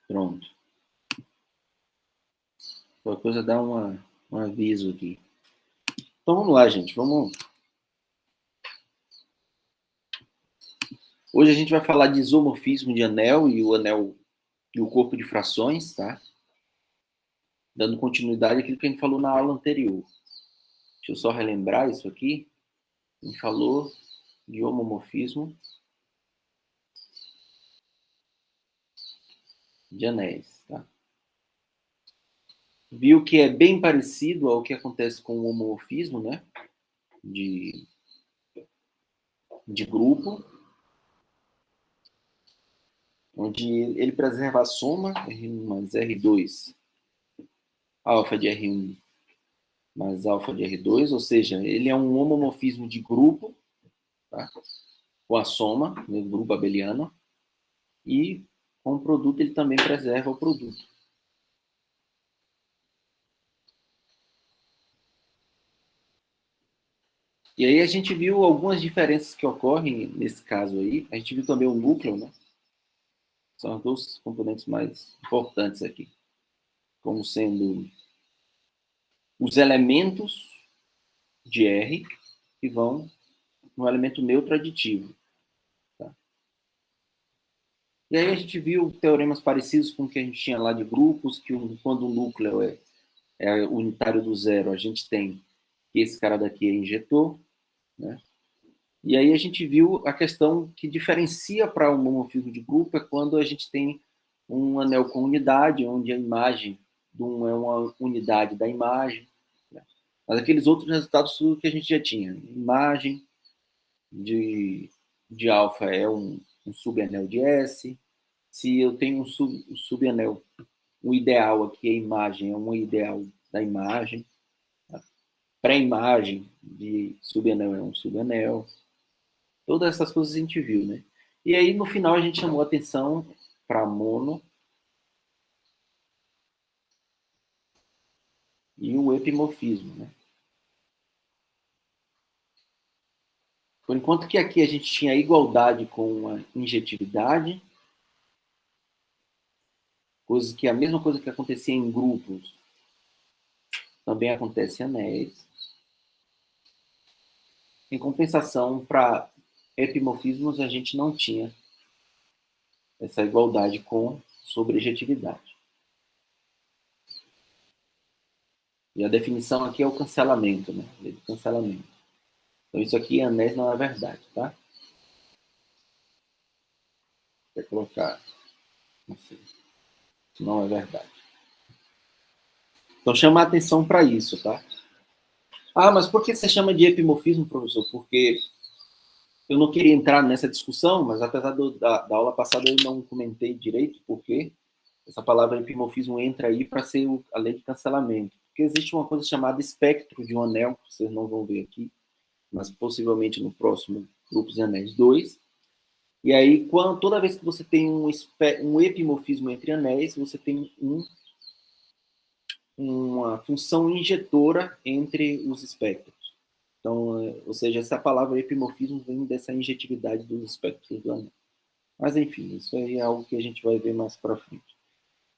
Pronto. Qualquer coisa dá um aviso aqui. Então vamos lá, gente. Hoje a gente vai falar de isomorfismo de anel e o anel e o corpo de frações, tá? Dando continuidade àquilo que a gente falou na aula anterior. Deixa eu só relembrar isso aqui. A gente falou de homomorfismo de anéis, tá? Viu que é bem parecido ao que acontece com o homomorfismo, né? De grupo, onde ele preserva a soma R1 mais R2, alfa de R1 mais alfa de R2, ou seja, ele é um homomorfismo de grupo, tá? Com a soma, no grupo abeliano, e com o produto ele também preserva o produto. E aí a gente viu algumas diferenças que ocorrem nesse caso aí. A gente viu também o núcleo, né? São os dois componentes mais importantes aqui, como sendo os elementos de R que vão no elemento neutro aditivo. Tá? E aí a gente viu teoremas parecidos com o que a gente tinha lá de grupos, que quando o núcleo é unitário do zero, a gente tem que esse cara daqui é injetor, né? E aí a gente viu a questão que diferencia para um homomorfismo de grupo é quando a gente tem um anel com unidade, onde a imagem de um é uma unidade da imagem. Né? Mas aqueles outros resultados tudo que a gente já tinha. Imagem de alfa é um subanel de S. Se eu tenho um subanel, o ideal aqui, a imagem é um ideal da imagem. Tá? Pré-imagem de subanel é um subanel. Todas essas coisas a gente viu, né? E aí, no final, a gente chamou a atenção para mono e o epimorfismo, né? Por enquanto que aqui a gente tinha a igualdade com a injetividade, coisa que a mesma coisa que acontecia em grupos também acontece em anéis. Em compensação, para epimorfismos, a gente não tinha essa igualdade com sobrejetividade. E a definição aqui é o cancelamento, né? O cancelamento. Então, isso aqui em anéis não é verdade, tá? Vou colocar, não sei, não é verdade. Então, chama a atenção para isso, tá? Ah, mas por que você chama de epimorfismo, professor? Porque eu não queria entrar nessa discussão, mas apesar da aula passada eu não comentei direito porque essa palavra epimorfismo entra aí para ser a lei de cancelamento. Porque existe uma coisa chamada espectro de um anel, que vocês não vão ver aqui, mas possivelmente no próximo Grupos de Anéis 2. E aí, toda vez que você tem um epimorfismo entre anéis, você tem uma função injetora entre os espectros. Então, ou seja, essa palavra epimorfismo vem dessa injetividade dos espectros do anel. Mas, enfim, isso aí é algo que a gente vai ver mais para frente.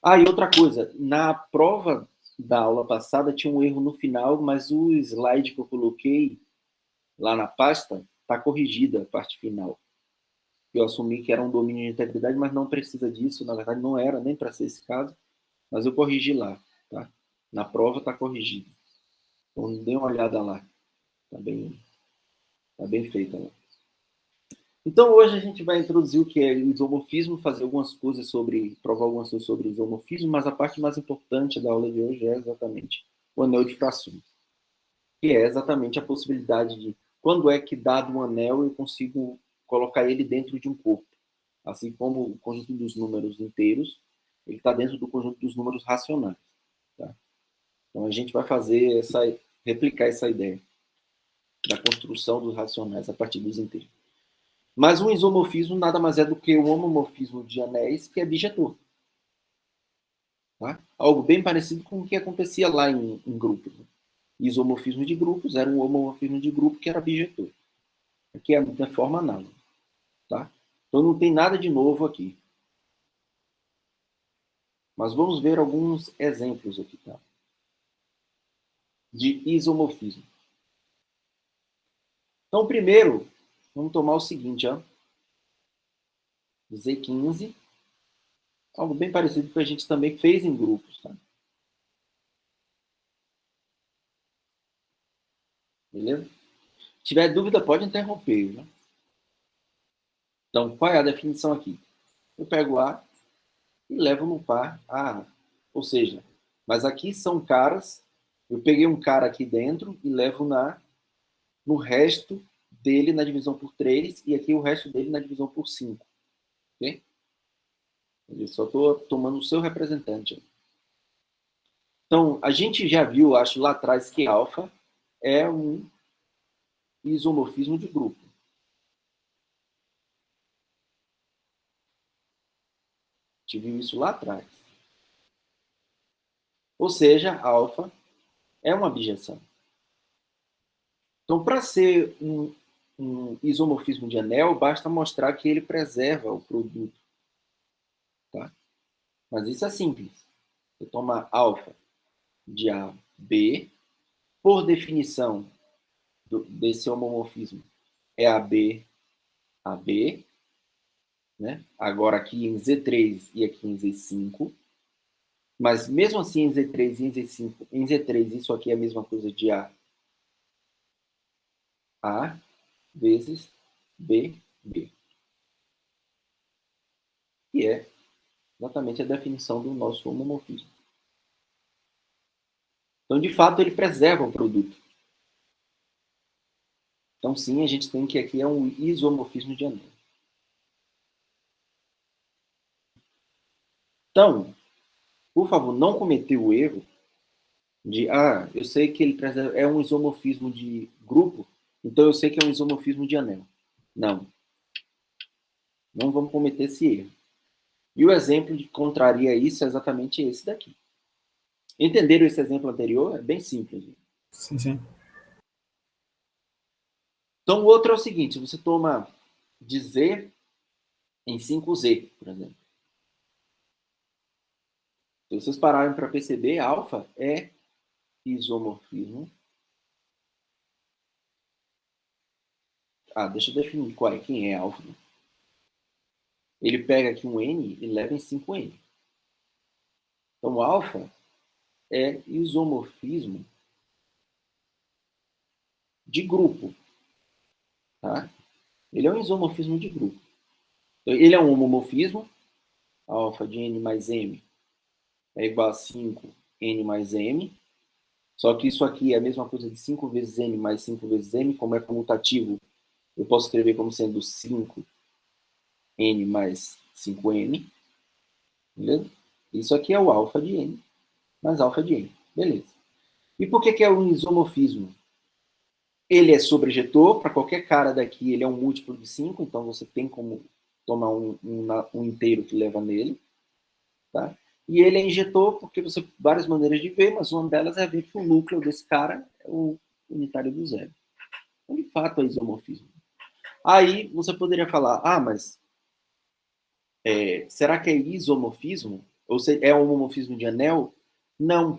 Ah, e outra coisa, na prova da aula passada tinha um erro no final, mas o slide que eu coloquei lá na pasta está corrigida, a parte final. Eu assumi que era um domínio de integridade, mas não precisa disso, na verdade não era nem para ser esse caso, mas eu corrigi lá, tá? Na prova está corrigido. Então, dê uma olhada lá. Tá bem feita lá. Então, hoje a gente vai introduzir o que é o isomorfismo, fazer algumas coisas provar algumas coisas sobre o isomorfismo, mas a parte mais importante da aula de hoje é exatamente o anel de frações, que é exatamente a possibilidade de, quando é que, dado um anel, eu consigo colocar ele dentro de um corpo. Assim como o conjunto dos números inteiros, ele está dentro do conjunto dos números racionais. Tá? Então, a gente vai replicar essa ideia da construção dos racionais a partir dos inteiros. Mas um isomorfismo nada mais é do que o homomorfismo de anéis, que é bijetor. Tá? Algo bem parecido com o que acontecia lá em grupos. Né? Isomorfismo de grupos era um homomorfismo de grupo que era bijetor. Aqui é da forma análoga. Tá? Então não tem nada de novo aqui. Mas vamos ver alguns exemplos aqui, tá? De isomorfismo. Então, primeiro, vamos tomar o seguinte, ó. Z15, algo bem parecido que a gente também fez em grupos, tá? Beleza? Se tiver dúvida, pode interromper, né? Então, qual é a definição aqui? Eu pego A e levo no par A. Ou seja, mas aqui são caras, eu peguei um cara aqui dentro e levo no resto dele na divisão por 3 e aqui o resto dele na divisão por 5. Ok? Eu só estou tomando o seu representante. Então, a gente já viu, acho, lá atrás, que alfa é um isomorfismo de grupo. A gente viu isso lá atrás. Ou seja, alfa é uma abjeção. Então, para ser um isomorfismo de anel, basta mostrar que ele preserva o produto. Tá? Mas isso é simples. Você toma alfa de A, B, por definição desse homomorfismo, é AB, AB, né? Agora aqui em Z3 e aqui em Z5. Mas mesmo assim em Z3 e em Z5, em Z3 isso aqui é a mesma coisa de A vezes B, B. Que é exatamente a definição do nosso homomorfismo. Então, de fato, ele preserva o produto. Então, sim, a gente tem que aqui é um isomorfismo de anel. Então, por favor, não cometer o erro de, eu sei que ele é um isomorfismo de grupo, então eu sei que é um isomorfismo de anel. Não. Não vamos cometer esse erro. E o exemplo que contraria isso é exatamente esse daqui. Entenderam esse exemplo anterior? É bem simples. Sim, sim. Então, o outro é o seguinte, você toma de Z em 5Z, por exemplo. Se vocês pararem para perceber, alfa é isomorfismo. Deixa eu definir quem é alfa. Ele pega aqui um N e leva em 5N. Então, alfa é isomorfismo de grupo. Tá? Ele é um isomorfismo de grupo. Então, ele é um homomorfismo. Alfa de N mais M é igual a 5N mais M. Só que isso aqui é a mesma coisa de 5 vezes N mais 5 vezes M. Como é comutativo, eu posso escrever como sendo 5N mais 5N. Beleza? Isso aqui é o alfa de N mais alfa de N. Beleza. E por que é um isomorfismo? Ele é sobrejetor, para qualquer cara daqui ele é um múltiplo de 5, então você tem como tomar um inteiro que leva nele. Tá? E ele é injetor porque você tem várias maneiras de ver, mas uma delas é ver que o núcleo desse cara é o unitário do zero. Então, de fato, é isomorfismo. Aí você poderia falar, mas será que é isomorfismo? Ou seja, é um homomorfismo de anel? Não.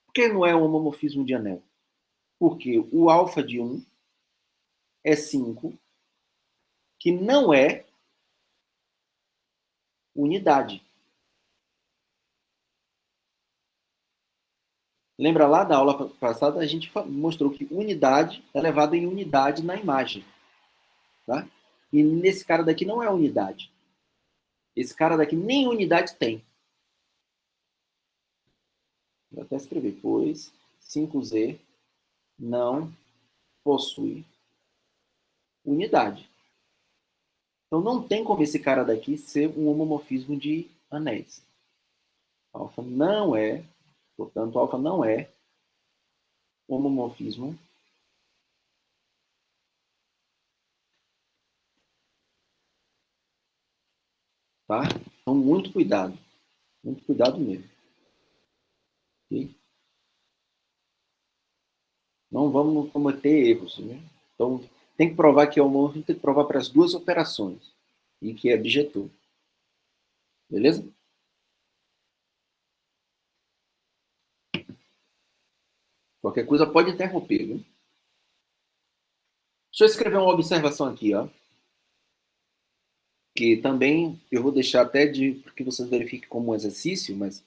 Por que não é um homomorfismo de anel? Porque o alfa de 1 é 5, que não é unidade. Lembra lá da aula passada, a gente mostrou que unidade é levado em unidade na imagem. Tá? E nesse cara daqui não é unidade. Esse cara daqui nem unidade tem. Vou até escrever, pois 5Z não possui unidade. Então não tem como esse cara daqui ser um homomorfismo de anéis. Alfa não é, portanto, alfa não é homomorfismo tá? Então muito cuidado mesmo. Okay? Não vamos cometer erros. Né? Então tem que provar que é homomorfismo, tem que provar para as duas operações e que é bijetor. Beleza? Qualquer coisa pode interromper, viu? Deixa eu escrever uma observação aqui, ó. Que também eu vou deixar até para que vocês verifiquem como um exercício, mas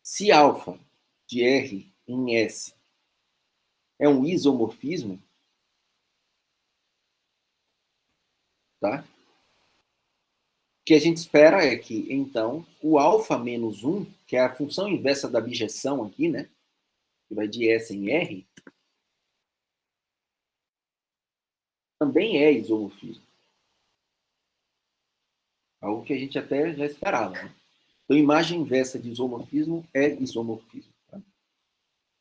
se alfa de R em S é um isomorfismo, tá? O que a gente espera é que, então, o alfa menos 1, que é a função inversa da bijeção aqui, né? Que vai de S em R, também é isomorfismo. Algo que a gente até já esperava, né? Então, imagem inversa de isomorfismo é isomorfismo. Tá?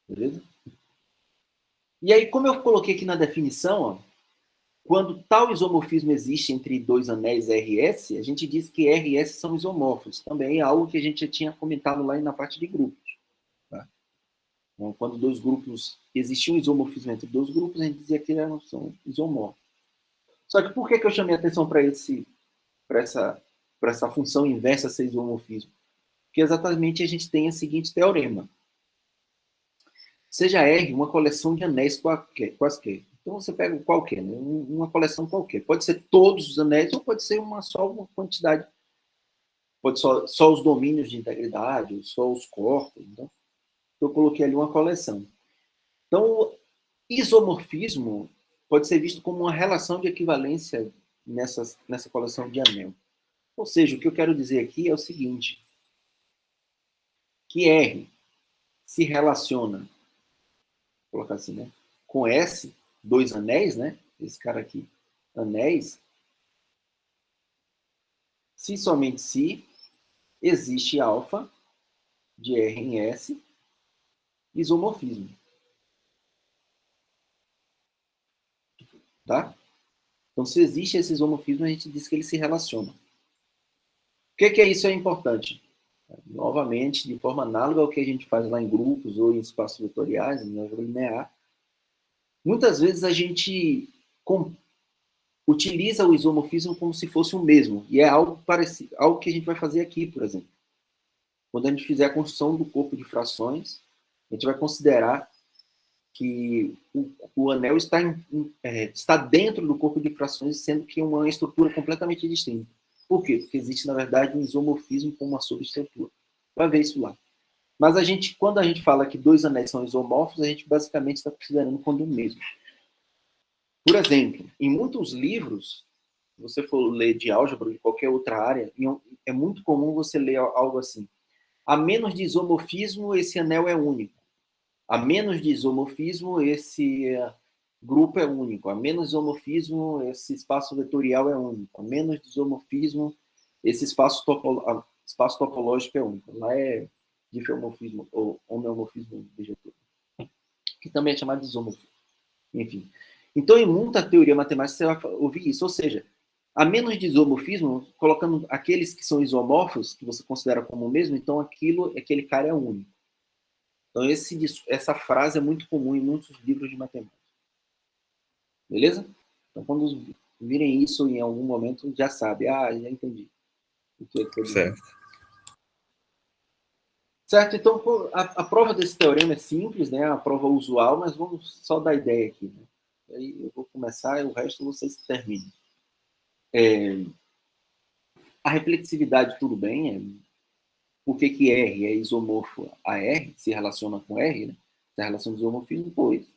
Beleza? E aí, como eu coloquei aqui na definição, ó, quando tal isomorfismo existe entre dois anéis RS, a gente diz que RS são isomorfos. Também é algo que a gente já tinha comentado lá na parte de grupos. Tá? Então, quando dois grupos, existia um isomorfismo entre dois grupos, a gente dizia que eram são isomorfos. Só que por que eu chamei a atenção para essa função inversa ser isomorfismo? Porque exatamente a gente tem o seguinte teorema. Seja R uma coleção de anéis quaisquer. Então você pega qualquer, né? Uma coleção qualquer. Pode ser todos os anéis ou pode ser só uma quantidade. Pode só os domínios de integridade, só os corpos. Então, eu coloquei ali uma coleção. Então, o isomorfismo pode ser visto como uma relação de equivalência nessa coleção de anel. Ou seja, o que eu quero dizer aqui é o seguinte, que R se relaciona, vou colocar assim, né, com S, dois anéis, né, esse cara aqui, anéis, se somente se existe alfa de R em S, isomorfismo. Tá? Então, se existe esse isomorfismo, a gente diz que eles se relacionam. O que é isso? É importante. Novamente, de forma análoga ao que a gente faz lá em grupos ou em espaços vetoriais, em álgebra linear, muitas vezes a gente utiliza o isomorfismo como se fosse o mesmo. E é algo parecido, algo que a gente vai fazer aqui, por exemplo. Quando a gente fizer a construção do corpo de frações, a gente vai considerar que o anel está dentro do corpo de frações, sendo que é uma estrutura completamente distinta. Por quê? Porque existe, na verdade, um isomorfismo com uma subestrutura. Vai ver isso lá. Mas quando a gente fala que dois anéis são isomorfos, a gente basicamente está considerando quando o mesmo. Por exemplo, em muitos livros, se você for ler de álgebra ou de qualquer outra área, é muito comum você ler algo assim. A menos de isomorfismo, esse anel é único. A menos de isomorfismo, esse grupo é único. A menos de isomorfismo, esse espaço vetorial é único. A menos de isomorfismo, esse espaço topológico é único. Lá é difeomorfismo ou homeomorfismo vegetal, que também é chamado de isomorfismo. Enfim. Então, em muita teoria matemática, você vai ouvir isso. Ou seja, a menos de isomorfismo, colocando aqueles que são isomorfos, que você considera como o mesmo, então aquele cara é único. Então, essa frase é muito comum em muitos livros de matemática. Beleza? Então, quando virem isso em algum momento, já sabe. Já entendi o que é que eu digo. Certo? Então, a prova desse teorema é simples, né? A prova usual, mas vamos só dar ideia aqui. Né? Aí eu vou começar e o resto vocês terminam. A reflexividade, tudo bem. Por que R é isomorfo a R, se relaciona com R, né? A relação de isomorfismo, pois.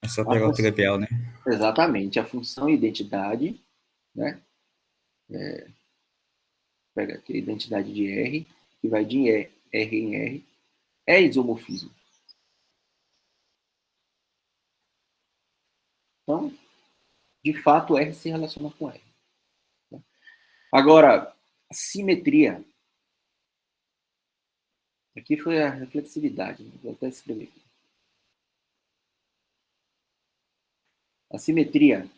É só pegar o trivial, né? Exatamente. A função identidade, né? Pega aqui a identidade de R, que vai de R em R, é isomorfismo. Então, de fato, R se relaciona com R. Agora, simetria. Aqui foi a reflexividade. Né? Vou até escrever aqui. A simetria.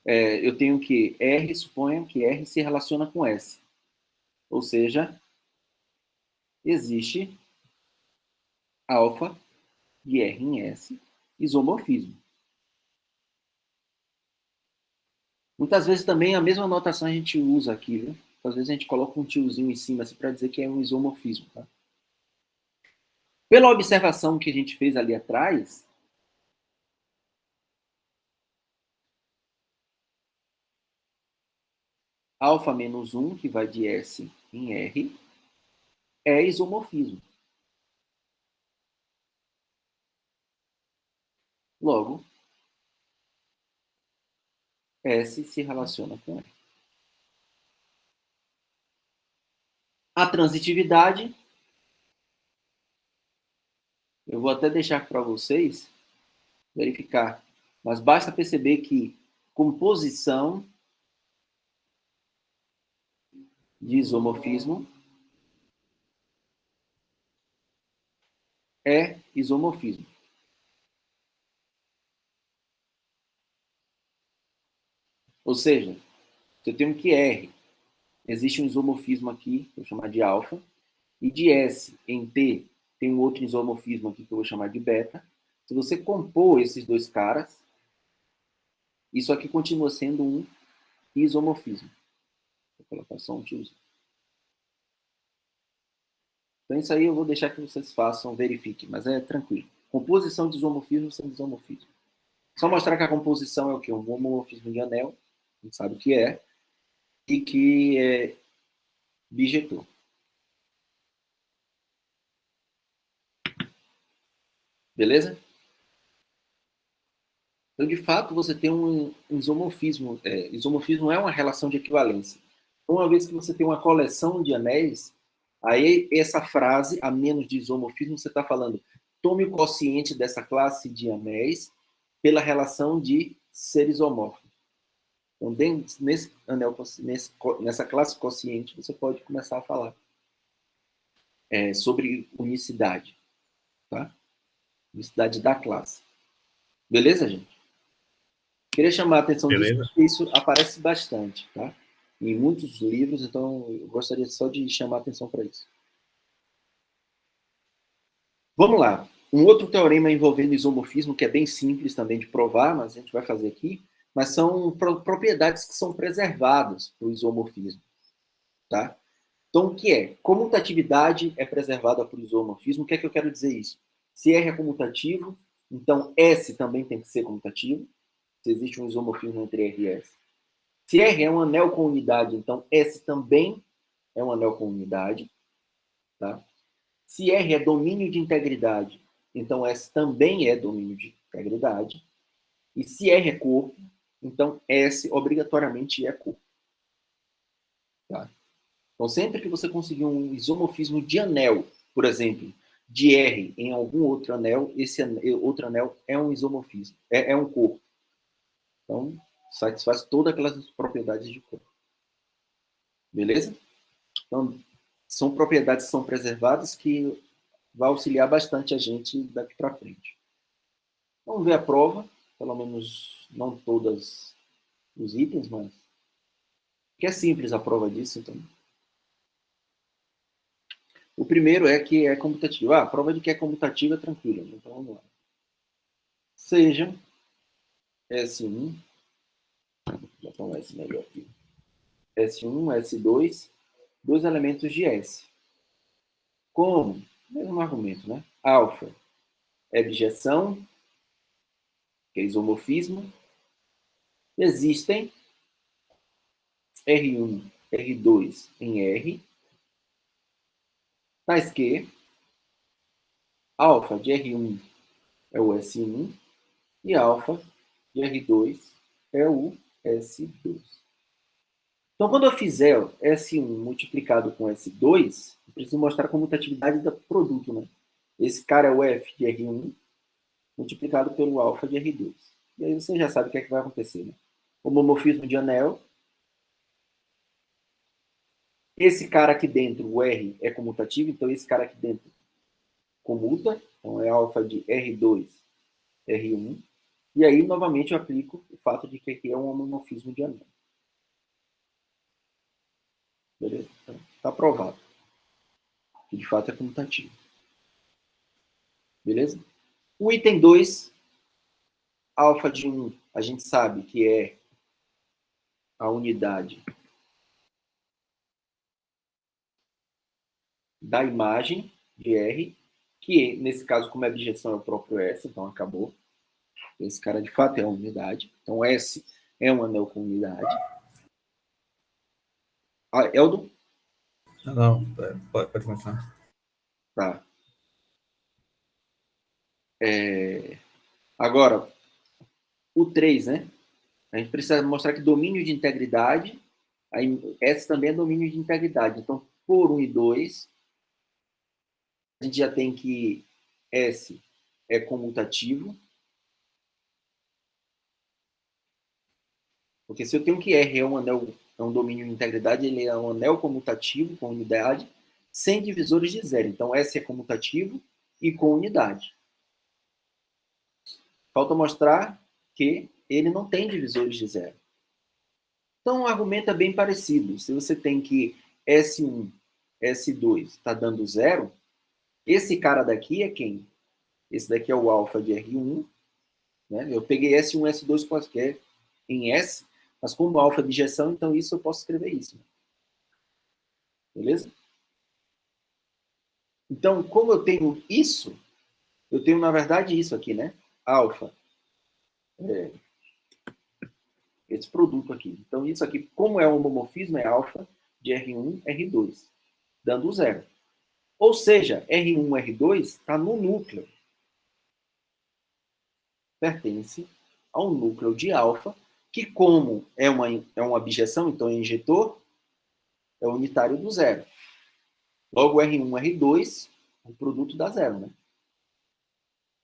Eu tenho que R, suponha que R se relaciona com S. Ou seja, existe alfa de R em S, isomorfismo. Muitas vezes também a mesma notação a gente usa aqui, viu? Às vezes a gente coloca um tiozinho em cima assim, para dizer que é um isomorfismo. Tá? Pela observação que a gente fez ali atrás, alfa menos 1, que vai de S em R, é isomorfismo. Logo, S se relaciona com R. A transitividade, eu vou até deixar para vocês verificar, mas basta perceber que composição de isomorfismo é isomorfismo. Ou seja, se eu tenho que R, existe um isomorfismo aqui, que eu vou chamar de alfa, e de S em T tem um outro isomorfismo aqui que eu vou chamar de beta. Se você compor esses dois caras, isso aqui continua sendo um isomorfismo. Vou colocar só um tiozinho. Então isso aí eu vou deixar que vocês façam, verifiquem, mas é tranquilo. Composição de isomorfismo sem isomorfismo. Só mostrar que a composição é o quê? Um homomorfismo de anel, a gente sabe o que é, e que é bijetor. Beleza? Então, de fato, você tem um isomorfismo. Isomorfismo é uma relação de equivalência. Uma vez que você tem uma coleção de anéis, aí essa frase, a menos de isomorfismo, você está falando, tome o quociente dessa classe de anéis pela relação de ser isomórfico. Então, nesse anel, nessa classe quociente, você pode começar a falar sobre unicidade. Tá? Unicidade da classe. Beleza, gente? Queria chamar a atenção disso, Beleza? porque isso aparece bastante, tá? Em muitos livros, então eu gostaria só de chamar a atenção para isso. Vamos lá. Um outro teorema envolvendo isomorfismo, que é bem simples também de provar, mas a gente vai fazer aqui, mas são propriedades que são preservadas para o isomorfismo, tá? Então, o que é? Comutatividade é preservada por isomorfismo. O que é que eu quero dizer isso? Se R é comutativo, então S também tem que ser comutativo. Se existe um isomorfismo entre R e S. Se R é um anel com unidade, então S também é um anel com unidade. Tá? Se R é domínio de integridade, então S também é domínio de integridade. E se R é corpo, então S obrigatoriamente é corpo. Tá? Então, sempre que você conseguir um isomorfismo de anel, por exemplo, de R em algum outro anel, esse outro anel é um isomorfismo, é um corpo. Então, satisfaz todas aquelas propriedades de corpo. Beleza? Então, são propriedades que são preservadas que vai auxiliar bastante a gente daqui para frente. Vamos ver a prova, pelo menos não todos os itens, mas que é simples a prova disso, então. O primeiro é que é comutativo. A prova de que é comutativo é tranquila, então vamos lá. Seja S1, vou botar um S melhor aqui. S1, S2, dois elementos de S. Como? Mesmo argumento, né? Alfa é bijeção, que é isomorfismo. Existem R1, R2 em R, tais que alfa de R1 é o S1 e alfa de R2 é o S2. Então, quando eu fizer S1 multiplicado com S2, eu preciso mostrar a comutatividade do produto. Né? Esse cara é o F de R1 multiplicado pelo alfa de R2. E aí você já sabe o que é que vai acontecer. Né? Homomorfismo de anel. Esse cara aqui dentro, o R, é comutativo, então esse cara aqui dentro comuta, então é alfa de R2, R1. E aí, novamente, eu aplico o fato de que aqui é um homomorfismo de anel. Beleza? Então, está provado. Que de fato é comutativo. Beleza? O item 2, alfa de 1, a gente sabe que é a unidade da imagem de R, que nesse caso, como a objeção é o próprio S, então acabou. Esse cara de fato é uma unidade. Então S é um anel com unidade. Eldon? Não, pode continuar. Tá. Agora, o 3, né? A gente precisa mostrar que domínio de integridade, aí S também é domínio de integridade. Então, por 1 e 2, a gente já tem que S é comutativo. Porque se eu tenho que R é um anel, é um domínio de integridade, ele é um anel comutativo com unidade, sem divisores de zero. Então, S é comutativo e com unidade. Falta mostrar que ele não tem divisores de zero. Então, o argumento é bem parecido. Se você tem que S1, S2 está dando zero, esse cara daqui é quem? Esse daqui é o alfa de R1. Né? Eu peguei S1, S2 quaisquer em S, mas como alfa de injeção, então isso eu posso escrever isso. Beleza? Então, como eu tenho isso, eu tenho, na verdade, isso aqui, né? Alfa. Esse produto aqui. Então, isso aqui, como é um homomorfismo, é alfa de R1, R2, dando zero. Ou seja, R1, R2 está no núcleo. Pertence ao núcleo de alfa, que como é uma abjeção, então é injetor, é unitário do zero. Logo, R1, R2, o produto dá zero, né?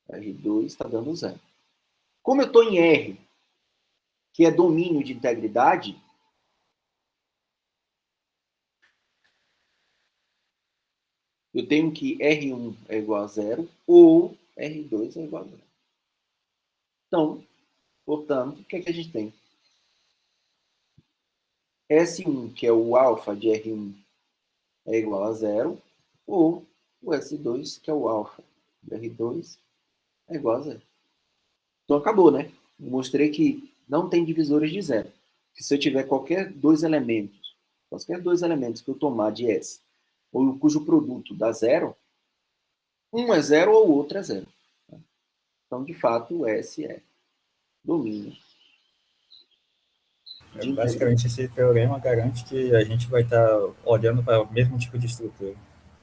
R2 está dando zero. Como eu estou em R, que é domínio de integridade, eu tenho que R1 é igual a zero ou R2 é igual a zero. Então, portanto, o que é que a gente tem? S1, que é o alfa de R1, é igual a zero, ou o S2, que é o alfa de R2, é igual a zero. Então, acabou, né? Eu mostrei que não tem divisores de zero. Que se eu tiver qualquer dois elementos que eu tomar de S, ou cujo produto dá zero, um é zero ou o outro é zero. Então, de fato, o S é domínio de integridade. Basicamente, esse teorema garante que a gente vai estar olhando para o mesmo tipo de estrutura.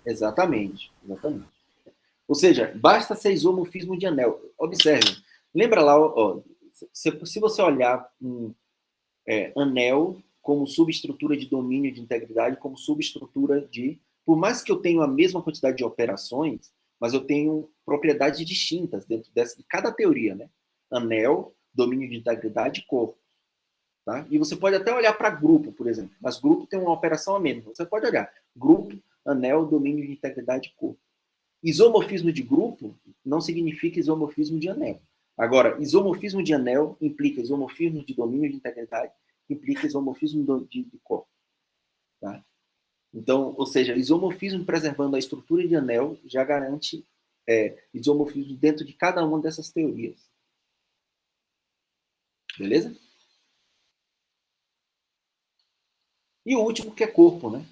Exatamente, exatamente. Ou seja, basta ser isomorfismo de anel. Observe, lembra lá, ó, se você olhar um anel como subestrutura de domínio de integridade, como subestrutura de... Por mais que eu tenha a mesma quantidade de operações, mas eu tenho propriedades distintas dentro de cada teoria, né? Anel, domínio de integridade e corpo. Tá? E você pode até olhar para grupo, por exemplo, mas grupo tem uma operação a menos. Você pode olhar grupo, anel, domínio de integridade e corpo. Isomorfismo de grupo não significa isomorfismo de anel. Agora, isomorfismo de anel implica isomorfismo de domínio de integridade, implica isomorfismo de corpo. Tá? Então, ou seja, isomorfismo preservando a estrutura de anel já garante isomorfismo dentro de cada uma dessas teorias. Beleza? E o último que é corpo, né?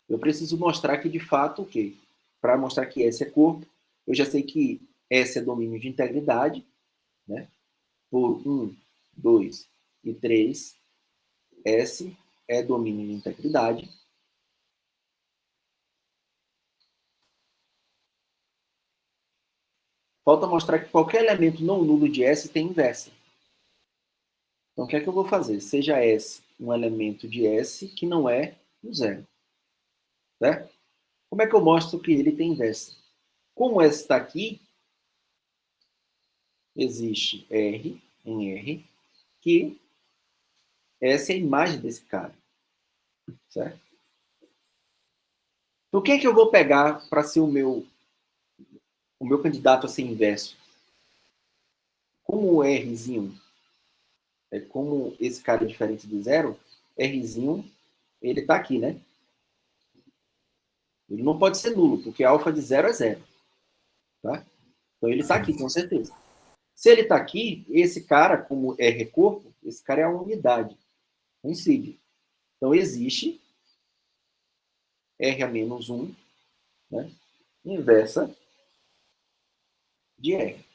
Eu preciso mostrar que, de fato, o quê? Para mostrar que S é corpo, eu já sei que S é domínio de integridade, né? Por 1, 2 e 3, S é domínio de integridade. Falta mostrar que qualquer elemento não nulo de S tem inversa. Então, o que é que eu vou fazer? Seja S um elemento de S que não é o zero. Certo? Como é que eu mostro que ele tem inversa? Como S está aqui, existe R em R, que S é a imagem desse cara. Certo? Então, o que é que eu vou pegar para ser o meu candidato a ser inverso? Como o Rzinho como esse cara é diferente do zero, Rzinho, ele está aqui, né? Ele não pode ser nulo, porque alfa de zero é zero. Tá? Então ele está aqui, com certeza. Se ele está aqui, esse cara, como R é corpo, esse cara é a unidade, um signo. Então existe R a menos 1, né? Inversa de R.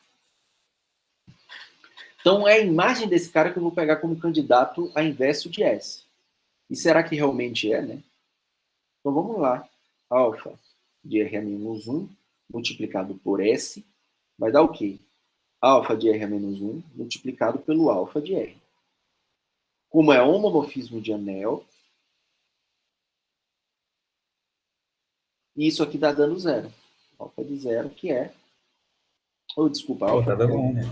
Então, é a imagem desse cara que eu vou pegar como candidato a inverso de S. E será que realmente é, né? Então, vamos lá. Alfa de R a menos 1 multiplicado por S vai dar o quê? Alfa de R a menos 1 multiplicado pelo alfa de R. Como é homomorfismo de anel, isso aqui está dando zero. Alfa de zero, que é... Ou, desculpa, alfa Tá de dando zero. 1, né?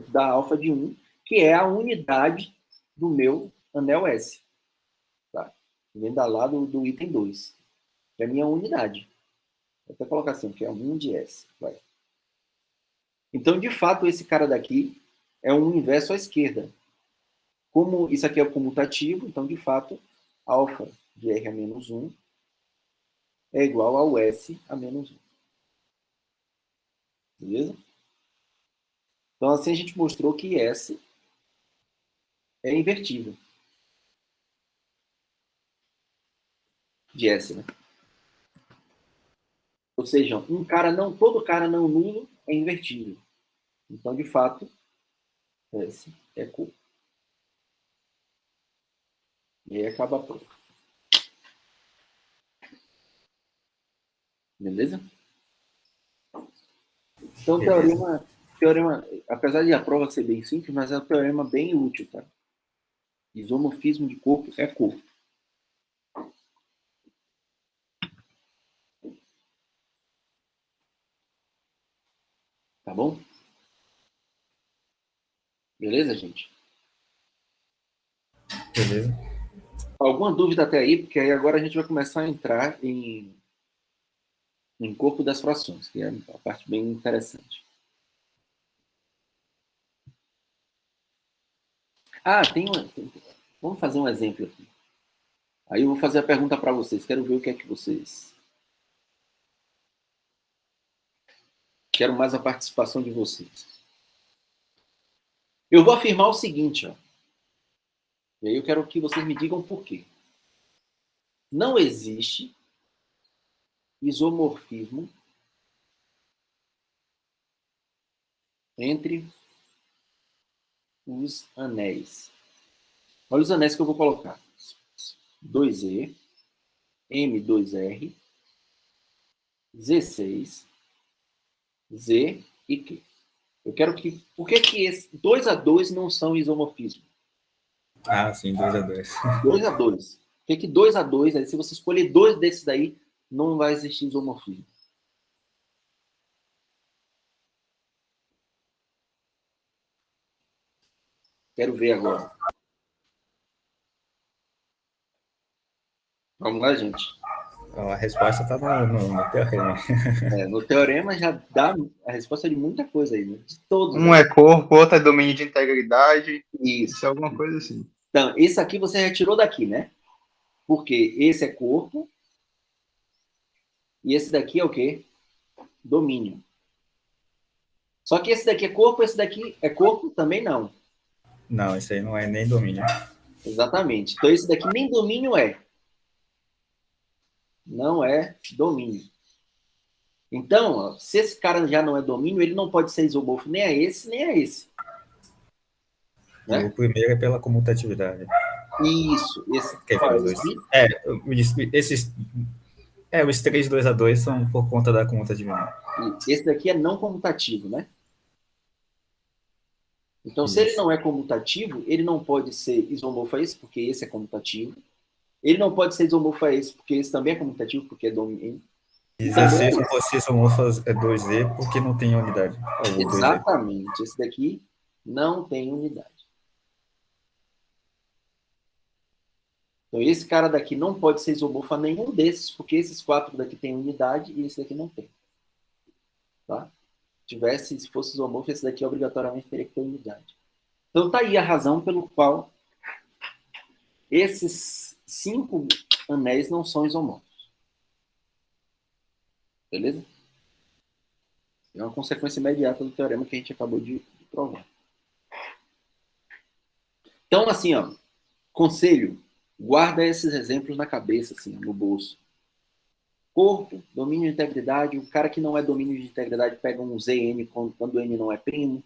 Da alfa de 1, que é a unidade do meu anel S. Tá? Vem da lá do item 2. Que é a minha unidade. Vou até colocar assim, que é 1 de S. Vai. Então, de fato, esse cara daqui é um inverso à esquerda. Como isso aqui é o comutativo, então, de fato, alfa de R a menos 1 é igual ao S a menos 1. Beleza? Então, assim a gente mostrou que S é invertível. De S, né? Ou seja, todo cara não nulo é invertível. Então, de fato, S é curto. E aí acaba pronto. Beleza? Então, teorema, apesar de a prova ser bem simples, mas é um teorema bem útil, tá? Isomorfismo de corpo é corpo. Tá bom? Beleza, gente? Beleza. Alguma dúvida até aí? Porque aí agora a gente vai começar a entrar em corpo das frações, que é a parte bem interessante. Vamos fazer um exemplo aqui. Aí eu vou fazer a pergunta para vocês. Quero ver o que é que vocês... Quero mais a participação de vocês. Eu vou afirmar o seguinte, ó. E aí eu quero que vocês me digam por quê. Não existe isomorfismo entre os anéis. Olha os anéis que eu vou colocar. 2E, M2R, Z6, Z e Q. Eu quero que... Por que esses 2 a 2 não são isomorfismo? Ah, sim, 2 a 2. 2 a 2. Por que 2 a 2, aí, se você escolher 2 desses daí, não vai existir isomorfismo? Quero ver agora. Vamos lá, gente. A resposta está no teorema. No teorema já dá a resposta de muita coisa aí, né? De todos. Um é corpo, outro é domínio de integridade. Isso é Isso. alguma coisa assim. Então, esse aqui você retirou daqui, né? Porque esse é corpo e esse daqui é o quê? Domínio. Só que esse daqui é corpo, esse daqui é corpo? Também não. Não, isso aí não é nem domínio. Exatamente. Então, esse daqui nem domínio é. Não é domínio. Então, ó, se esse cara já não é domínio, ele não pode ser isomorfo nem a esse, nem a esse. Né? O primeiro é pela comutatividade. Isso. Esse, Quer ver os dois? Os 3 2 a 2 são por conta da comutatividade. Esse daqui é não comutativo, né? Então, se ele não é comutativo, ele não pode ser isomorfo a esse, porque esse é comutativo. Ele não pode ser isomorfo a esse, porque esse também é comutativo, porque é domínio. 16 não pode ser isomorfas é 2E porque não tem unidade. Exatamente. Esse daqui não tem unidade. Então, esse cara daqui não pode ser isomorfo a nenhum desses, porque esses 4 daqui tem unidade e esse daqui não tem. Tá? Se fosse isomorfo, esse daqui obrigatoriamente teria que ter unidade. Então, tá aí a razão pelo qual esses 5 anéis não são isomorfos. Beleza? É uma consequência imediata do teorema que a gente acabou de provar. Então, assim, ó, conselho, guarda esses exemplos na cabeça, assim, no bolso. Corpo, domínio de integridade. O cara que não é domínio de integridade pega um ZN quando o N não é primo.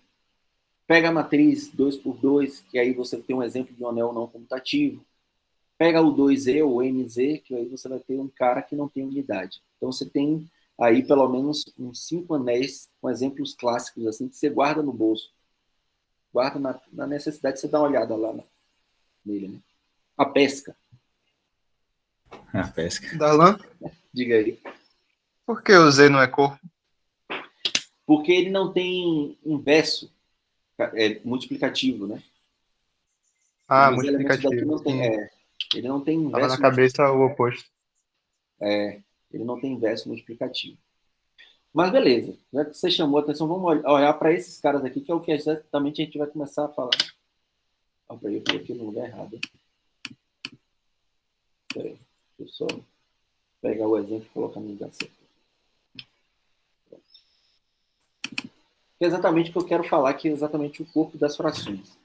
Pega a matriz 2 por 2, que aí você tem um exemplo de um anel não comutativo. Pega o 2E ou NZ, que aí você vai ter um cara que não tem unidade. Então você tem aí pelo menos uns 5 anéis com exemplos clássicos assim que você guarda no bolso. Guarda na necessidade de você dar uma olhada lá nele. Né? A pesca. A pesca. Darlan, Diga aí. por que o Z não é corpo? Porque ele não tem inverso multiplicativo, né? Ah, Os elementos daqui multiplicativo. não tem. Ele não tem Tava na inverso. cabeça o oposto. Ele não tem inverso multiplicativo. Mas beleza, já que você chamou a atenção, vamos olhar para esses caras aqui, que é o que exatamente a gente vai começar a falar. Opa, eu coloquei no lugar errado. Peraí, deixa eu só pegar o exemplo e colocar no lugar certo. Que é exatamente o que eu quero falar, que é exatamente o corpo das frações.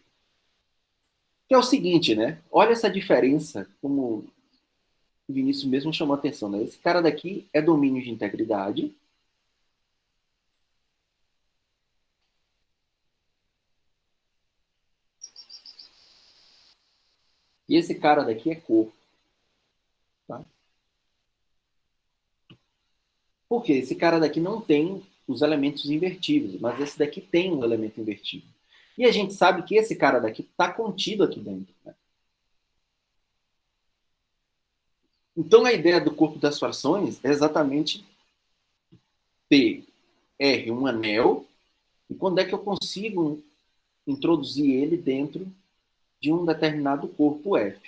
Que é o seguinte, né? Olha essa diferença, como o Vinícius mesmo chamou a atenção, né? Esse cara daqui é domínio de integridade. E esse cara daqui é corpo. Tá? Por quê? Esse cara daqui não tem os elementos invertíveis, mas esse daqui tem um elemento invertível. E a gente sabe que esse cara daqui está contido aqui dentro. Né? Então a ideia do corpo das frações é exatamente ter R um anel, e quando é que eu consigo introduzir ele dentro de um determinado corpo F.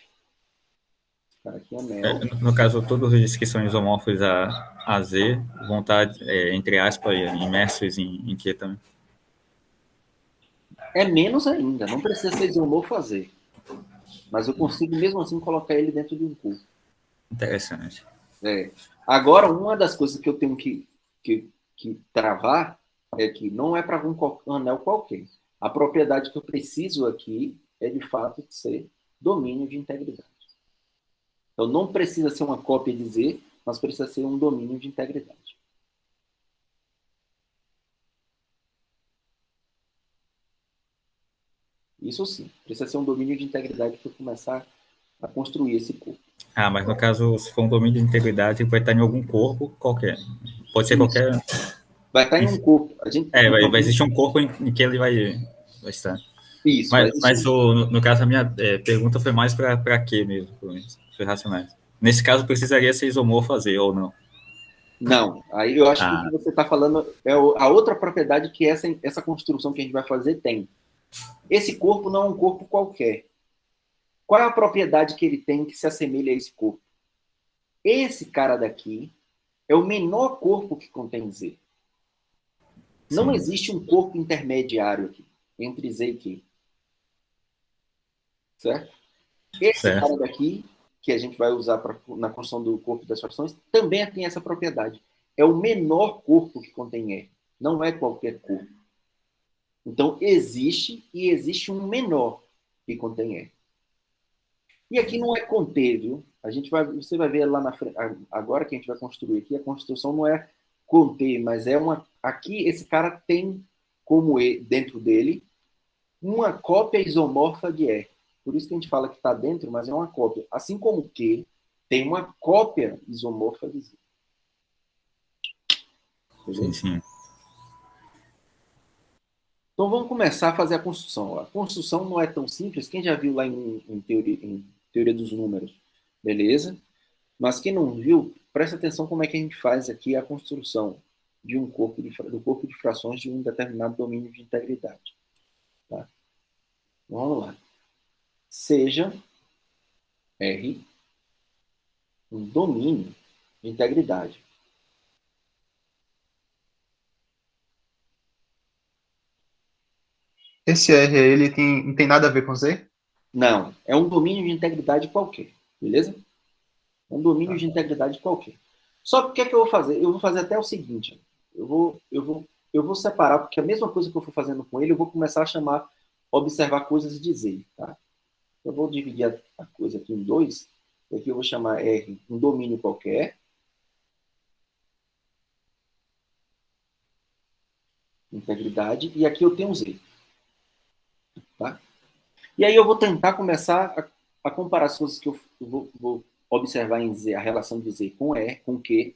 Cara, aqui é anel. No caso, todos os que são isomorfos a Z vão estar, entre aspas, imersos em Q também. É menos ainda, não precisa ser isomorfo fazer. Mas eu consigo mesmo assim colocar ele dentro de um corpo. Interessante. Agora, uma das coisas que eu tenho que travar é que não é para um anel qualquer. A propriedade que eu preciso aqui é, de fato, de ser domínio de integridade. Então, não precisa ser uma cópia de Z, mas precisa ser um domínio de integridade. Isso sim, precisa ser um domínio de integridade para eu começar a construir esse corpo. Ah, mas no caso, se for um domínio de integridade, vai estar em algum corpo qualquer. Pode ser Isso. qualquer. Vai estar em um corpo. Vai existir um corpo em que ele vai estar. Isso, Mas no caso, a minha pergunta foi mais para quê mesmo, foi racionais. Nesse caso, precisaria ser isomorfo fazer ou não? Não, aí eu acho que o que você está falando é a outra propriedade que essa construção que a gente vai fazer tem. Esse corpo não é um corpo qualquer. Qual é a propriedade que ele tem que se assemelha a esse corpo? Esse cara daqui é o menor corpo que contém Z. Não Sim. existe um corpo intermediário aqui, entre Z e Q. Certo? Esse cara daqui, que a gente vai usar na construção do corpo das frações, também tem essa propriedade. É o menor corpo que contém R. Não é qualquer corpo. Então, existe um menor que contém R. E aqui não é conter, viu? Você vai ver lá na frente, agora que a gente vai construir aqui, a construção não é conter, mas é uma... Aqui, esse cara tem como dentro dele uma cópia isomorfa de R. Por isso que a gente fala que está dentro, mas é uma cópia. Assim como Q tem uma cópia isomorfa de Z. Sim, sim. Então vamos começar a fazer a construção. A construção não é tão simples. Quem já viu lá em teoria dos números, beleza? Mas quem não viu, presta atenção como é que a gente faz aqui a construção de um do corpo de frações de um determinado domínio de integridade. Tá? Vamos lá. Seja R um domínio de integridade. Esse R aí, ele não tem nada a ver com Z? Não, é um domínio de integridade qualquer, beleza? Um domínio de integridade qualquer. Só que o que é que eu vou fazer? Eu vou fazer até o seguinte, eu vou separar, porque a mesma coisa que eu for fazendo com ele, eu vou começar a observar coisas e dizer, tá? Eu vou dividir a coisa aqui em dois, e aqui eu vou chamar R um domínio qualquer, integridade, e aqui eu tenho Z. Tá? E aí eu vou tentar começar a comparar as coisas que eu vou observar em Z, a relação de Z com E, com Q,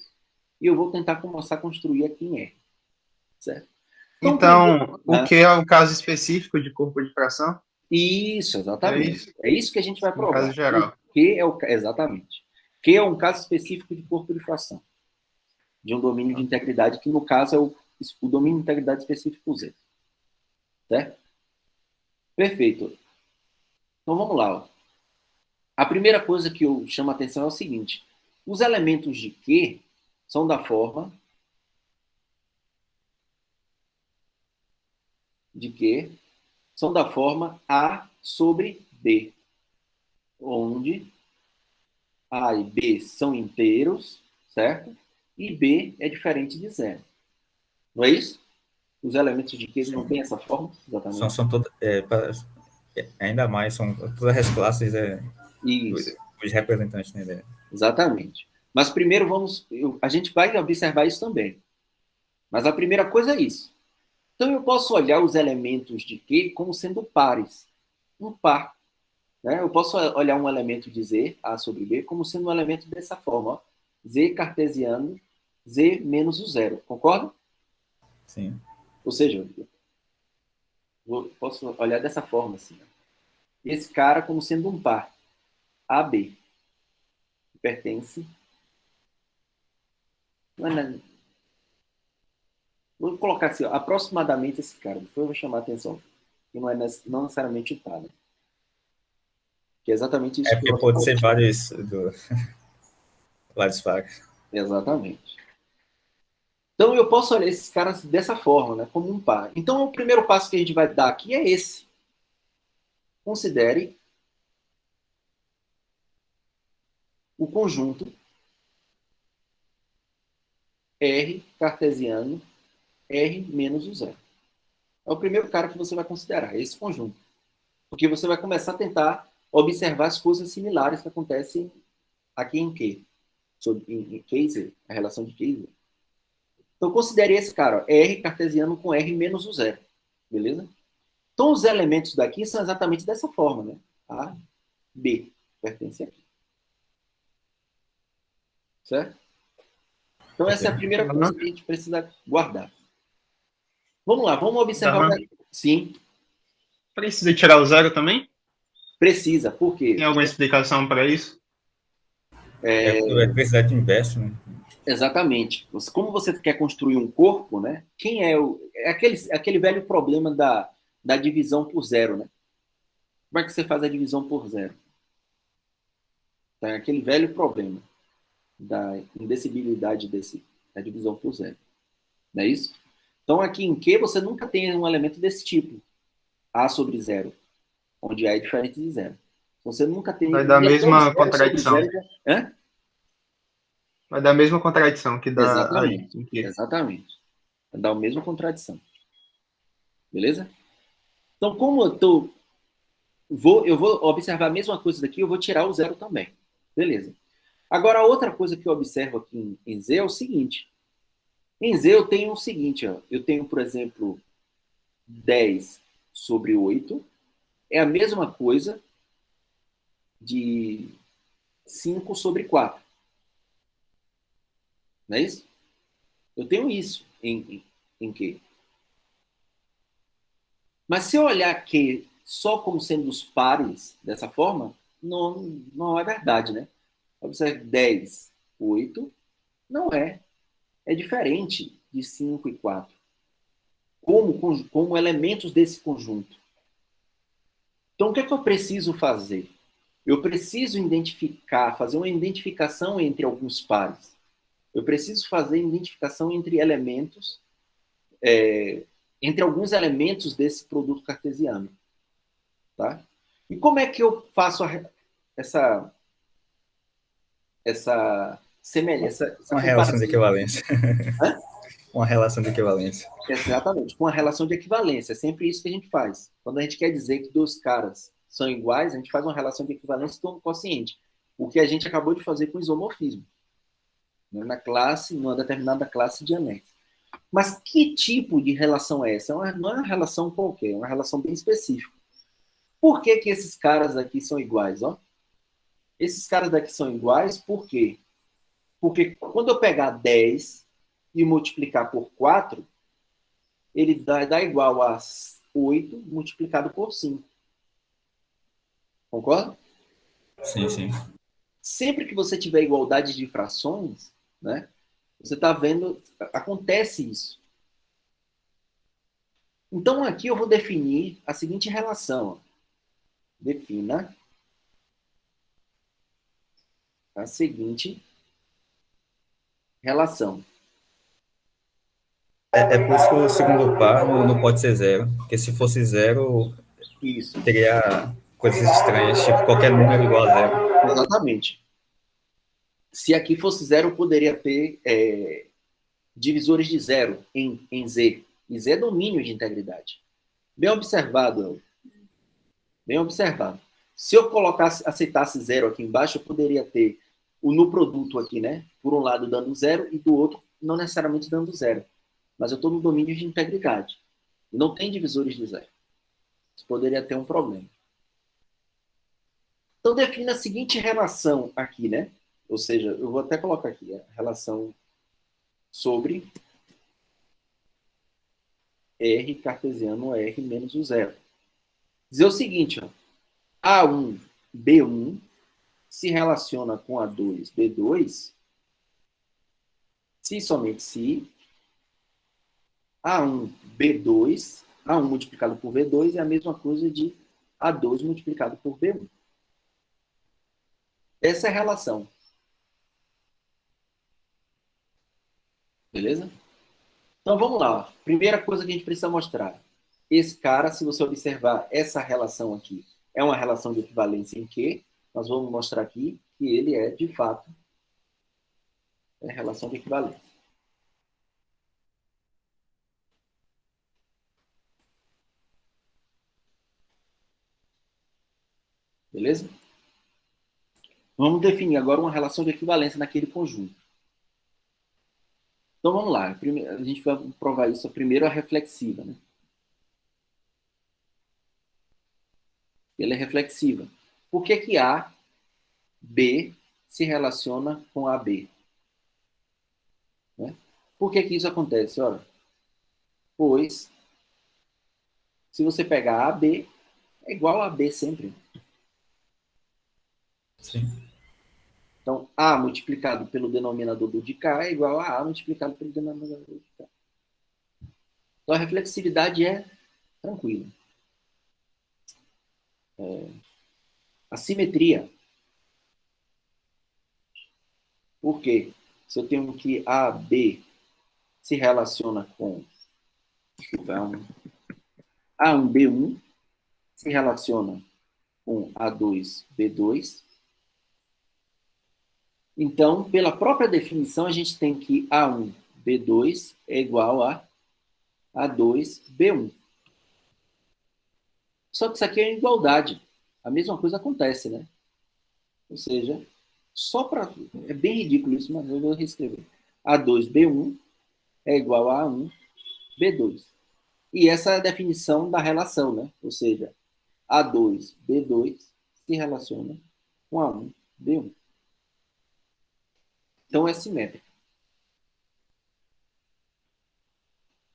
e eu vou tentar começar a construir aqui em R. Certo? Então, o que é um caso específico de corpo de fração? Isso, É exatamente. isso? É isso que a gente vai No caso provar. geral. Exatamente. Q é um caso específico de corpo de fração, de um domínio de integridade, que no caso é o domínio de integridade específico Z. Certo? Perfeito. Então vamos lá. Ó. A primeira coisa que eu chamo a atenção é o seguinte: os elementos de Q são da forma A sobre B, onde A e B são inteiros, certo? E B é diferente de zero. Não é isso? Os elementos de Q não têm essa forma? Exatamente. São todas, ainda mais, são todas as classes Isso. os representantes, né? Exatamente. Mas primeiro a gente vai observar isso também. Mas a primeira coisa é isso. Então eu posso olhar os elementos de Q como sendo pares. Um par. Né? Eu posso olhar um elemento de Z, A sobre B, como sendo um elemento dessa forma. Ó. Z cartesiano, Z menos o zero. Concorda? Sim. Ou seja, posso olhar dessa forma. Assim, ó. Esse cara como sendo um par. AB. Que pertence... Vou colocar assim, ó, aproximadamente esse cara. Depois eu vou chamar a atenção. Que não necessariamente o tá, né? Que é exatamente isso É que porque eu pode ser vários vários facos. Exatamente. Então eu posso olhar esses caras dessa forma, né, como um par. Então o primeiro passo que a gente vai dar aqui é esse. Considere o conjunto R cartesiano R menos o zero. É o primeiro cara que você vai considerar, esse conjunto. Porque você vai começar a tentar observar as coisas similares que acontecem aqui em Q. Em Q, a relação de Q. Então considere esse cara, ó, R cartesiano com R menos o zero. Beleza? Então, os elementos daqui são exatamente dessa forma, né? A, B, pertence aqui. Certo? Então, essa é a primeira coisa que a gente precisa guardar. Vamos lá, vamos observar. Sim. Precisa tirar o zero também? Precisa. Por quê? Tem alguma explicação para isso? É eletricidade inversa, né? Exatamente. Como você quer construir um corpo, né? Quem é o. É aquele velho problema da divisão por zero, né? Como é que você faz a divisão por zero? Então, é aquele velho problema da indecibilidade da divisão por zero. Não é isso? Então, aqui em Q, você nunca tem um elemento desse tipo. A sobre zero, onde A é diferente de zero. Então, você nunca tem... Vai dar a mesma contradição. Hã? Vai dar a mesma contradição que dá Exatamente. aí. Em Q. Exatamente. Vai dar a mesma contradição. Beleza? Então, como eu vou observar a mesma coisa daqui, eu vou tirar o zero também. Beleza. Agora, a outra coisa que eu observo aqui em Z é o seguinte. Em Z eu tenho o seguinte, ó. Eu tenho, por exemplo, 10 sobre 8. É a mesma coisa de 5 sobre 4. Não é isso? Eu tenho isso em Q. Mas se eu olhar Q só como sendo os pares dessa forma, não é verdade, né? Observe 10, 8. Não é. É diferente de 5 e 4. Como elementos desse conjunto. Então, o que é que eu preciso fazer? Eu preciso fazer uma identificação entre alguns pares. Eu preciso fazer identificação entre elementos, entre alguns elementos desse produto cartesiano. Tá? E como é que eu faço essa semelhança? Uma relação de equivalência. Hã? Uma relação de equivalência. Exatamente, com a relação de equivalência. É sempre isso que a gente faz. Quando a gente quer dizer que dois caras são iguais, a gente faz uma relação de equivalência todo consciente. O que a gente acabou de fazer com isomorfismo. Né? Numa determinada classe de anéis. Mas que tipo de relação é essa? Não é uma relação qualquer, é uma relação bem específica. Por que que esses caras aqui são iguais? Ó? Esses caras daqui são iguais por quê? Porque quando eu pegar 10 e multiplicar por 4, ele dá igual a 8 multiplicado por 5. Concorda? Sim, sim. Sempre que você tiver igualdade de frações, né, você está vendo, acontece isso. Então, aqui eu vou definir a seguinte relação. Ó. Defina a seguinte relação. É por isso que o segundo par não pode ser zero, porque se fosse zero, Isso, teria coisas estranhas, tipo qualquer número igual a zero. exatamente. Se aqui fosse zero, eu poderia ter divisores de zero em Z. E Z é domínio de integridade. Bem observado, El. Bem observado. Se eu aceitasse zero aqui embaixo, eu poderia ter o no produto aqui, né? Por um lado dando zero e do outro não necessariamente dando zero. Mas eu estou no domínio de integridade. Não tem divisores de zero. Isso poderia ter um problema. Então, defina a seguinte relação aqui, né? Ou seja, eu vou até colocar aqui a relação sobre R cartesiano R menos o zero. Dizer o seguinte, ó, A1, B1 se relaciona com A2, B2, se e somente se A1, B2, A1 multiplicado por B2 é a mesma coisa de A2 multiplicado por B1. Essa é a relação. Beleza? Então vamos lá. Primeira coisa que a gente precisa mostrar. Esse cara, se você observar essa relação aqui, é uma relação de equivalência em que nós vamos mostrar aqui que ele é, de fato, relação de equivalência. Beleza? Vamos definir agora uma relação de equivalência naquele conjunto. Então vamos lá. A gente vai provar isso primeiro a reflexiva. Né? Ela é reflexiva. Por que que A, B se relaciona com AB? Né? Por que que isso acontece? Ora, pois, se você pegar AB, é igual a AB sempre. Sim. Então, A multiplicado pelo denominador de K é igual a A multiplicado pelo denominador de K. Então, a reflexividade é tranquila. A simetria. Por quê? Se eu tenho que AB se relaciona com A1B1 se relaciona com A2B2. Então, pela própria definição, a gente tem que A1B2 é igual a A2B1. Só que isso aqui é igualdade. A mesma coisa acontece, né? Ou seja, só para... É bem ridículo isso, mas eu vou reescrever. A2B1 é igual a A1B2. E essa é a definição da relação, né? Ou seja, A2B2 se relaciona com A1B1. Então, é simétrico.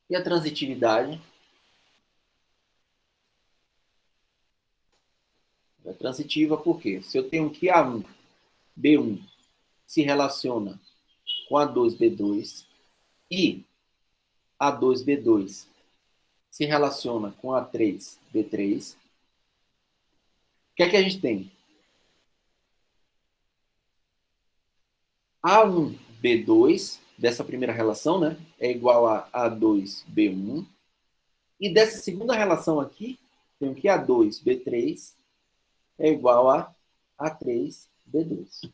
E a transitividade? É transitiva por quê? Se eu tenho que A1B1 se relaciona com A2B2 e A2B2 se relaciona com A3B3, o que é que a gente tem? A1B2, dessa primeira relação, né, é igual a A2B1. E dessa segunda relação aqui, tenho que A2B3 é igual a A3B2.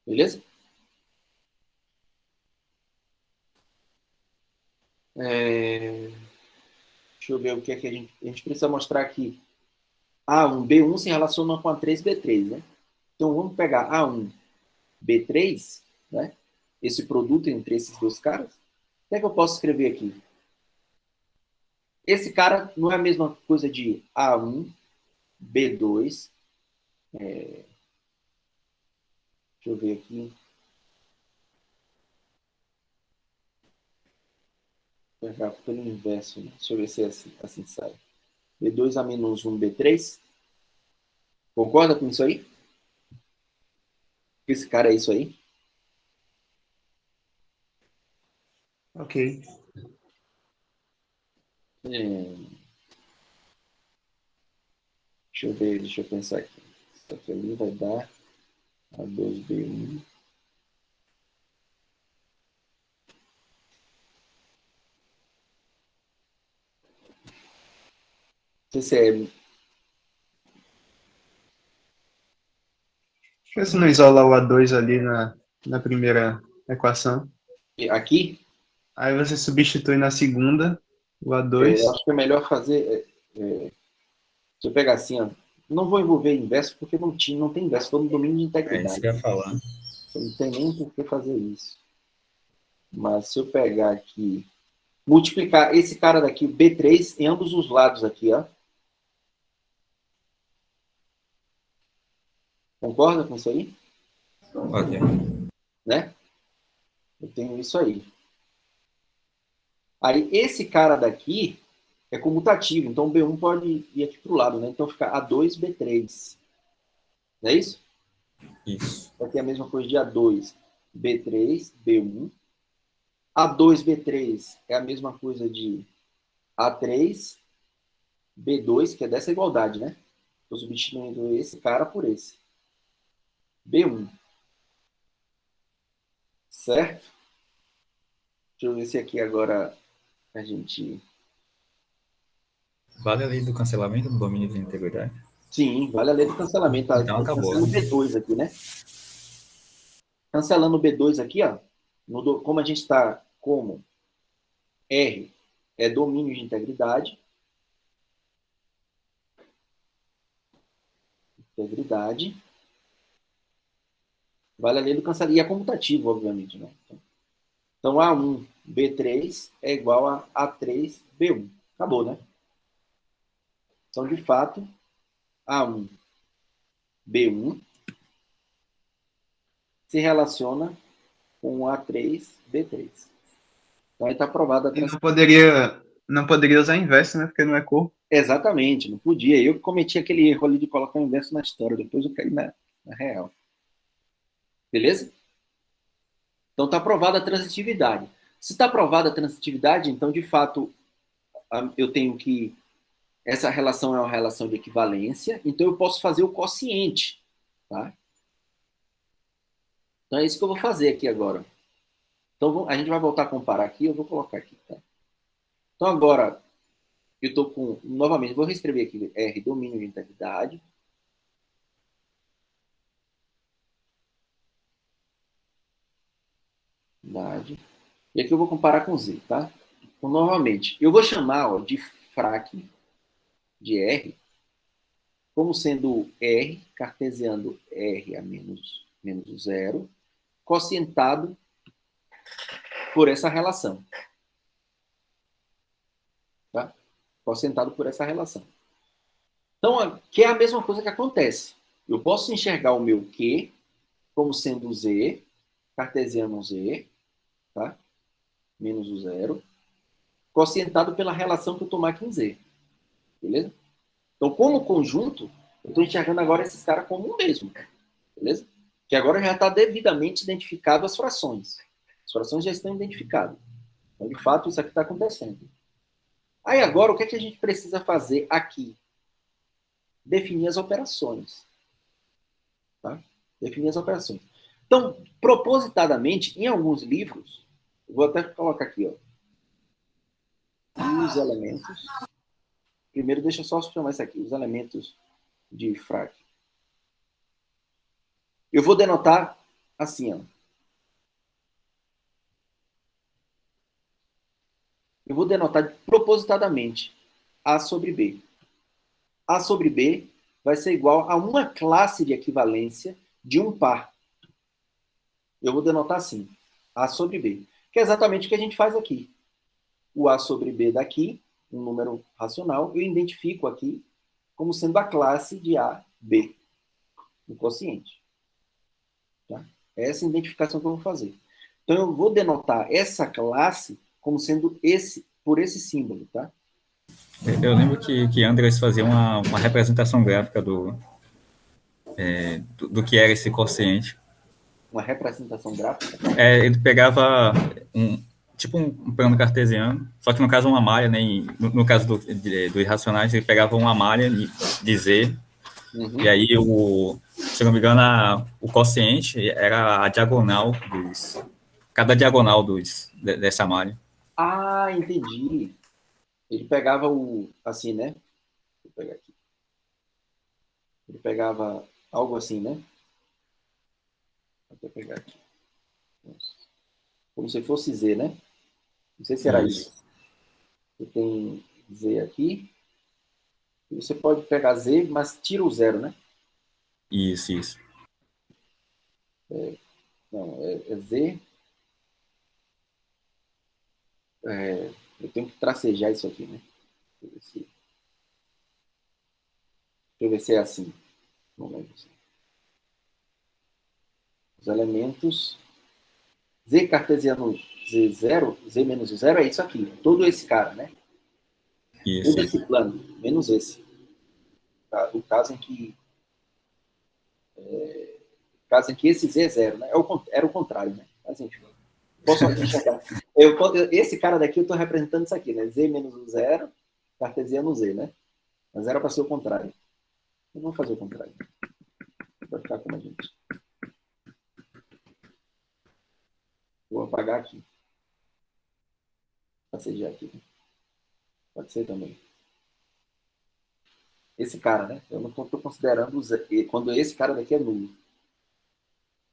Beleza? Deixa eu ver o que é que a gente precisa mostrar aqui. A1B1 se relaciona com A3B3, né? Então, vamos pegar A1B3, né? esse produto entre esses dois caras? O que é que eu posso escrever aqui? Esse cara não é a mesma coisa de A1, B2. Deixa eu ver aqui. Vou pegar pelo inverso, né? Deixa eu ver se é assim sai. B2 a menos 1, B3. Concorda com isso aí? Esse cara é isso aí? Ok. Deixa eu ver, deixa eu pensar aqui. Isso aqui ali vai dar A2B1. Não sei se Por que você não isola o A2 ali na primeira equação? é aqui. Aí você substitui na segunda o A2. Acho que é melhor fazer. Se eu pegar assim, ó, não vou envolver inverso porque não tem inverso, estou no domínio de É isso integridade. que eu ia falar. Então, não tem nem por que fazer isso. Mas se eu pegar aqui, multiplicar esse cara daqui, B3, em ambos os lados aqui, ó. Concorda com isso aí? Ok. Né? Eu tenho isso aí. Aí, esse cara daqui é comutativo, então o B1 pode ir aqui para o lado, né? Então fica A2, B3. Não é isso? Isso. Aqui é a mesma coisa de A2, B3, B1. A2, B3 é a mesma coisa de A3, B2, que é dessa igualdade, né? Estou substituindo esse cara por esse. B1. Certo? Deixa eu ver se aqui agora a gente... Vale a lei do cancelamento no domínio de integridade? Sim, vale a lei do cancelamento. Tá? Então acabou. Cancela o B2 aqui, né? Cancelando o B2 aqui, ó. Como a gente está como R é domínio de integridade. Integridade. Vale a lei do cancelamento. E é comutativo, obviamente, né? Então, A1, B3 é igual a A3, B1. Acabou, né? Então, de fato, A1, B1 se relaciona com A3, B3. Então, aí está aprovada a E transição. não poderia usar inverso, né? Porque não é corpo. Exatamente, não podia. Eu cometi aquele erro ali de colocar o inverso na história, depois eu caí na real. Beleza? Então está aprovada a transitividade. Se está aprovada a transitividade, então, de fato, eu tenho que... Essa relação é uma relação de equivalência, então eu posso fazer o quociente. Tá? Então é isso que eu vou fazer aqui agora. Então a gente vai voltar a comparar aqui, eu vou colocar aqui. Tá? Então agora, eu estou com... Novamente, vou reescrever aqui R, domínio de integridade. E aqui eu vou comparar com Z, tá? Então, novamente, eu vou chamar ó, de frac de R como sendo R, cartesiano R a menos zero, quocientado por essa relação. Tá? Quocientado por essa relação. Então, que é a mesma coisa que acontece. Eu posso enxergar o meu Q como sendo Z, cartesiano Z, tá? Menos o zero, quocientado pela relação que eu tomar aqui em Z. Beleza? Então, como conjunto, eu estou enxergando agora esses caras como um mesmo. Beleza? Que agora já está devidamente identificado as frações. As frações já estão identificadas. Então, de fato, isso aqui está acontecendo. Aí agora, o que é que a gente precisa fazer aqui? Definir as operações. Tá? Definir as operações. Então, propositadamente, em alguns livros, vou até colocar aqui, ó, os elementos. Primeiro, deixa eu só chamar isso aqui, os elementos de frac. Eu vou denotar assim, ó. Eu vou denotar propositadamente A sobre B. A sobre B vai ser igual a uma classe de equivalência de um par. Eu vou denotar assim. A sobre B. Que é exatamente o que a gente faz aqui. O A sobre B daqui, um número racional, eu identifico aqui como sendo a classe de A, B, no quociente. Tá? É essa identificação que eu vou fazer. Então, eu vou denotar essa classe como sendo por esse símbolo, tá? Eu lembro que Andres fazia uma representação gráfica do que era esse quociente. Uma representação gráfica. Ele pegava tipo um plano cartesiano, só que no caso uma malha, né, no caso do Irracionais, ele pegava uma malha de Z, e aí, se não me engano, o quociente era a diagonal cada diagonal dessa malha. Ah, entendi. Ele pegava assim, né? Vou pegar aqui. Ele pegava algo assim, né? Vou pegar aqui. Como se fosse Z, né? Não sei se era isso. Você tem Z aqui. E você pode pegar Z, mas tira o zero, né? Isso. Não, é Z. Eu tenho que tracejar isso aqui, né? Deixa eu ver se é assim. Os elementos Z cartesiano Z0, Z menos zero é isso aqui. Todo esse cara, né? Todo esse plano, menos esse. Tá? O caso em que esse Z é zero, né? Era o contrário, né? Mas enfim. Posso enxergar. Esse cara daqui eu estou representando isso aqui, né? Z menos zero, cartesiano Z, né? Mas era para ser o contrário. Eu vou fazer o contrário. Vai ficar como a gente. Vou apagar aqui. Passejar aqui. Pode ser também. Esse cara, né? Eu não estou considerando quando esse cara daqui é nulo.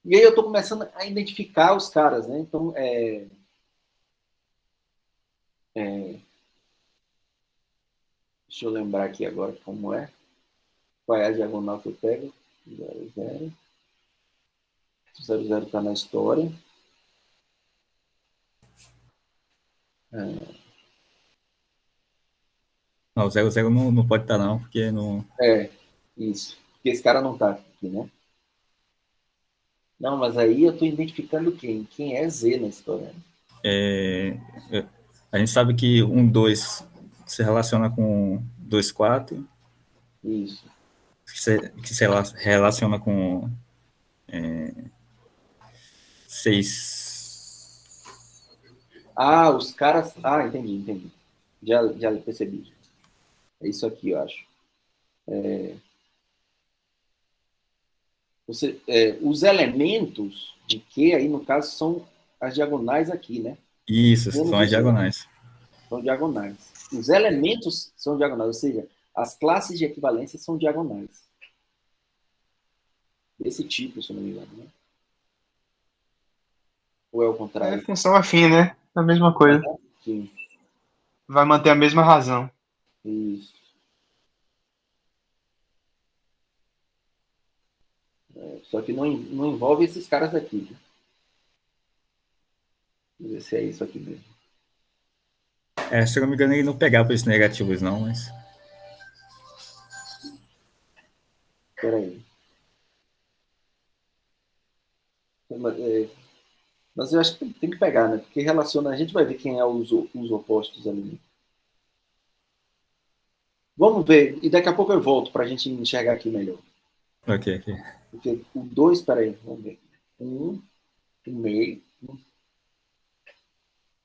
E aí eu estou começando a identificar os caras, né? Então, deixa eu lembrar aqui agora como é. Qual é a diagonal que eu pego? 0, 0. 0, 0 está na história. Não, o 00 não pode estar não, porque não... Isso. Porque esse cara não está aqui, né? Não, mas aí eu estou identificando quem? Quem é Z na história? A gente sabe que 2 se relaciona com 2, 4. Isso. Que se relaciona com 6. Ah, os caras... Ah, entendi. Já percebi. É isso aqui, eu acho. Os elementos de Q aí, no caso, são as diagonais aqui, né? Isso, são as diagonais. São diagonais. Os elementos são diagonais, ou seja, as classes de equivalência são diagonais. Desse tipo, se eu não me engano, né? Ou é o contrário? É função afim, né? É a mesma coisa. Sim. Vai manter a mesma razão. Isso. Só que não envolve esses caras aqui. Né? Vamos ver se é isso aqui mesmo. Se eu não me engano, ele não pegava esses negativos, não, mas... Espera aí. Mas eu acho que tem que pegar, né? Porque relaciona, a gente vai ver quem é os opostos ali. Vamos ver, e daqui a pouco eu volto para a gente enxergar aqui melhor. Ok. Porque o 2, peraí, vamos ver. 1 meio.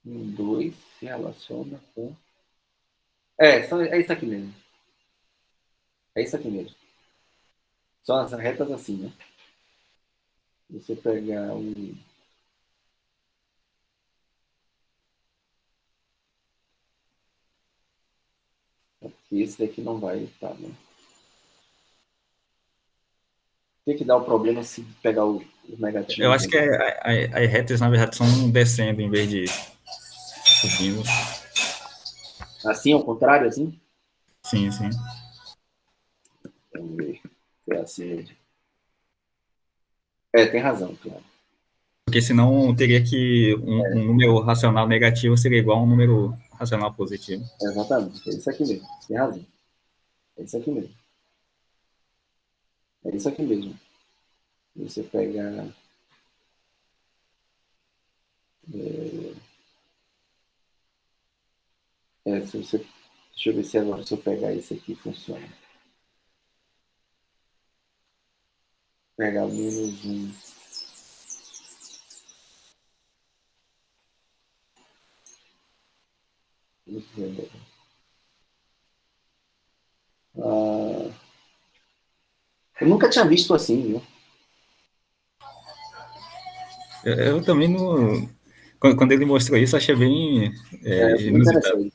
2 se relaciona com. É isso aqui mesmo. É isso aqui mesmo. São as retas assim, né? Você pegar o. Esse daqui não vai estar, né? O que dá o problema se pegar os negativos? Eu acho que as retas, na verdade, são descendo em vez de subindo. Assim, ao contrário, assim? Sim. Vamos ver se é assim mesmo. Tem razão, claro. Porque senão teria que um número racional negativo seria igual a um número racional positivo. Exatamente, é isso aqui mesmo. Tem razão. É isso aqui mesmo. É isso aqui mesmo. Você pega... se você, deixa eu ver se agora se eu pegar esse aqui funciona. Pegar menos um. Eu nunca tinha visto assim, viu? Eu também não... Quando ele mostrou isso, achei bem Muito inusitado. interessante.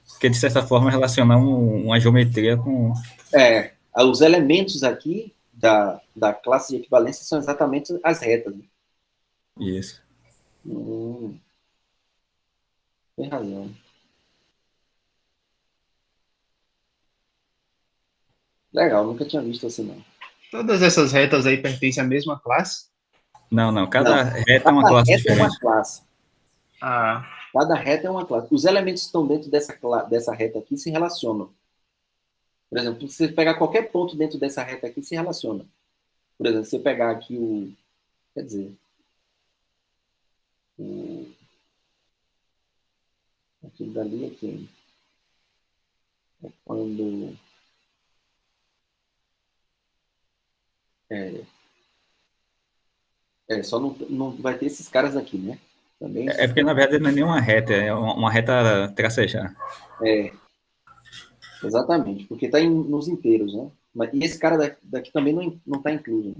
Porque, de certa forma, relacionar uma geometria com... Os elementos aqui da classe de equivalência são exatamente as retas. Né? Isso. Tem razão. Legal, nunca tinha visto assim, não. Todas essas retas aí pertencem à mesma classe? Não. Cada Não. reta é uma classe Reta é uma diferente. classe. Ah, Cada reta é uma classe. Os elementos que estão dentro dessa reta aqui se relacionam. Por exemplo, se você pegar qualquer ponto dentro dessa reta aqui, se relaciona. Por exemplo, se você pegar aqui o... Quer dizer... Aquilo dali aqui. É quando... só não vai ter esses caras aqui, né? Também. É porque, na verdade, não é nenhuma reta, é uma reta tracejada. Exatamente, porque está nos inteiros, né? E esse cara daqui também não está incluso.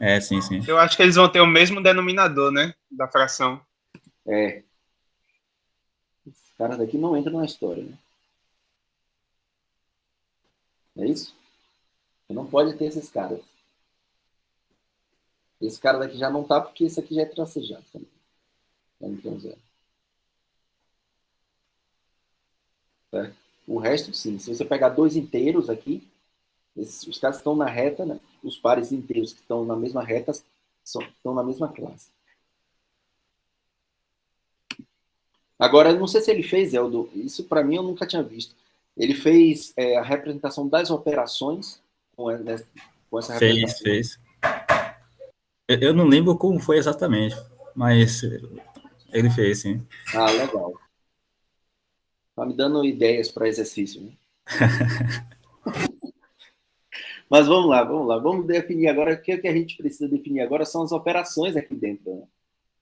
Né? Sim. eu acho que eles vão ter o mesmo denominador, né? Da fração. Esse cara daqui não entra na história, né? É isso? Você não pode ter esses caras. Esse cara daqui já não tá, porque esse aqui já é tracejado também. Não tem zero. O resto, sim. Se você pegar dois inteiros aqui, os caras estão na reta, né? Os pares inteiros que estão na mesma reta estão na mesma classe. Agora, eu não sei se ele fez, Eldo, isso para mim eu nunca tinha visto. Ele fez a representação das operações com essa representação. Fez. Eu não lembro como foi exatamente, mas ele fez, sim. Legal. Tá me dando ideias para exercício, né? Mas vamos lá. Vamos definir agora o que a gente precisa definir agora são as operações aqui dentro. Né?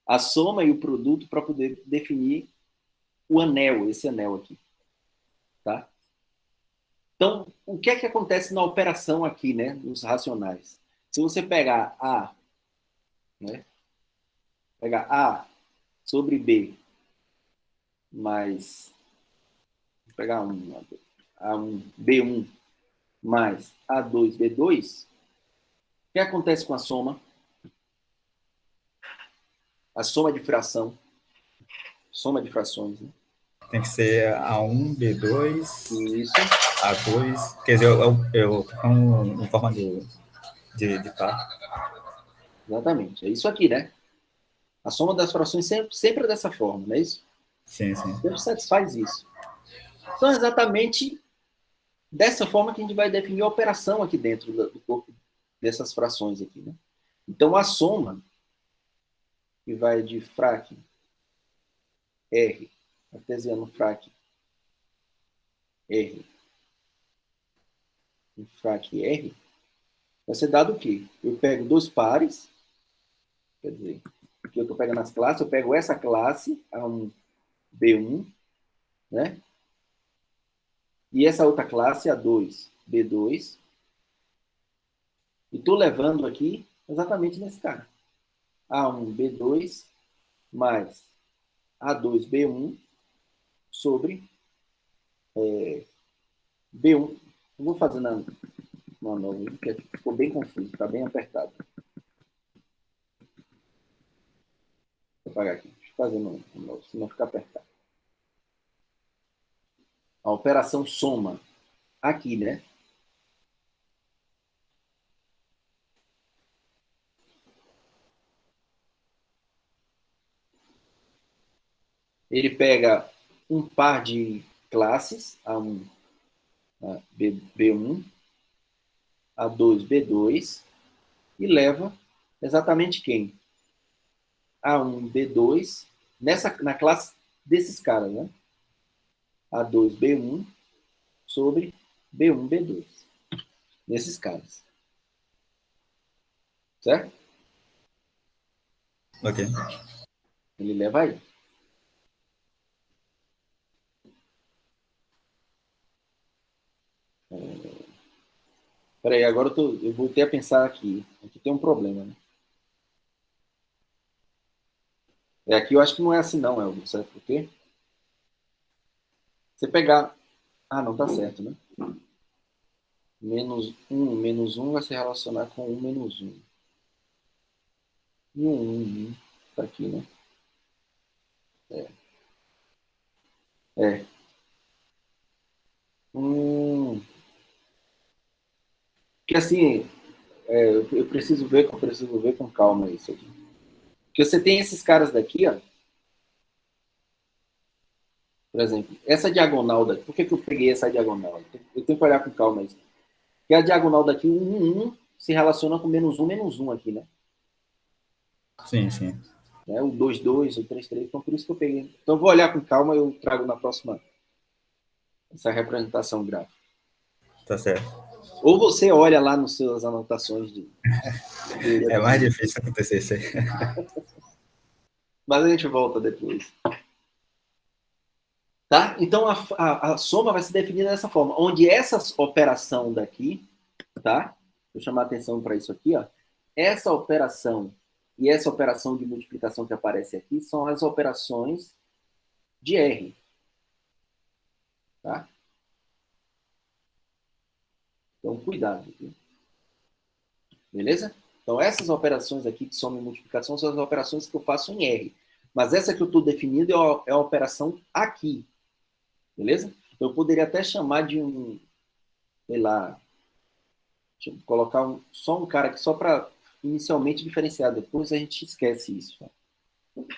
A soma e o produto para poder definir o anel, esse anel aqui. Tá? Então, o que é que acontece na operação aqui, né? Nos racionais. Se você pegar A, né? Pegar A sobre B mais... Vou pegar A1, B1 mais A2, B2, o que acontece com a soma? A soma de fração. Soma de frações, né? Tem que ser A1, B2, Isso. A2, quer dizer, eu em forma de par. Exatamente. É isso aqui, né? A soma das frações sempre é dessa forma, não é isso? Sim. Sempre satisfaz isso. Então, é exatamente dessa forma que a gente vai definir a operação aqui dentro do corpo dessas frações aqui, né? Então, a soma, que vai de frac R, artesiano frac R, e frac R, vai ser dado o quê? Eu pego dois pares, quer dizer, aqui eu estou pegando as classes, eu pego essa classe, A1, B1, né? E essa outra classe, A2, B2, e estou levando aqui exatamente nesse cara. A1, B2, mais A2, B1, sobre B1. Eu vou fazer na nova, porque ficou bem confuso, está bem apertado. Vou apagar aqui. Deixa eu fazer no novo, senão fica apertado. A operação soma aqui, né? Ele pega um par de classes, A1, B1, A2, B2, e leva exatamente quem? A1, B2, na classe desses caras, né? A2, B1 sobre B1, B2. Nesses caras. Certo? Ok. Ele leva aí. Peraí, agora eu voltei a pensar aqui. Aqui tem um problema, né? Aqui eu acho que não é assim não, Elvio. Sabe por quê? Você pegar... Ah, não, tá certo, né? Menos 1 vai se relacionar com 1 menos 1. E 1 tá aqui, né? É. Hum, porque assim, eu preciso ver com calma isso aqui. Porque você tem esses caras daqui, ó. Por exemplo, essa diagonal daqui. Por que eu peguei essa diagonal? Eu tenho que olhar com calma isso. Porque a diagonal daqui, o 1 se relaciona com menos 1 aqui, né? Sim, sim. O 2 2 o 3 3 então por isso que eu peguei. Então eu vou olhar com calma e eu trago na próxima essa representação gráfica. Tá certo. Ou você olha lá nas suas anotações de É mais difícil acontecer isso aí. Mas a gente volta depois. Tá? Então a soma vai se definir dessa forma, onde essa operação daqui, tá? Vou chamar a atenção para isso aqui, ó. Essa operação e essa operação de multiplicação que aparece aqui são as operações de R. Tá? Então, cuidado. Viu? Beleza? Então, essas operações aqui de soma e multiplicação são as operações que eu faço em R. Mas essa que eu estou definindo é a operação aqui. Beleza? Eu poderia até chamar de sei lá, deixa eu colocar só um cara aqui só para inicialmente diferenciar. Depois a gente esquece isso. Tá?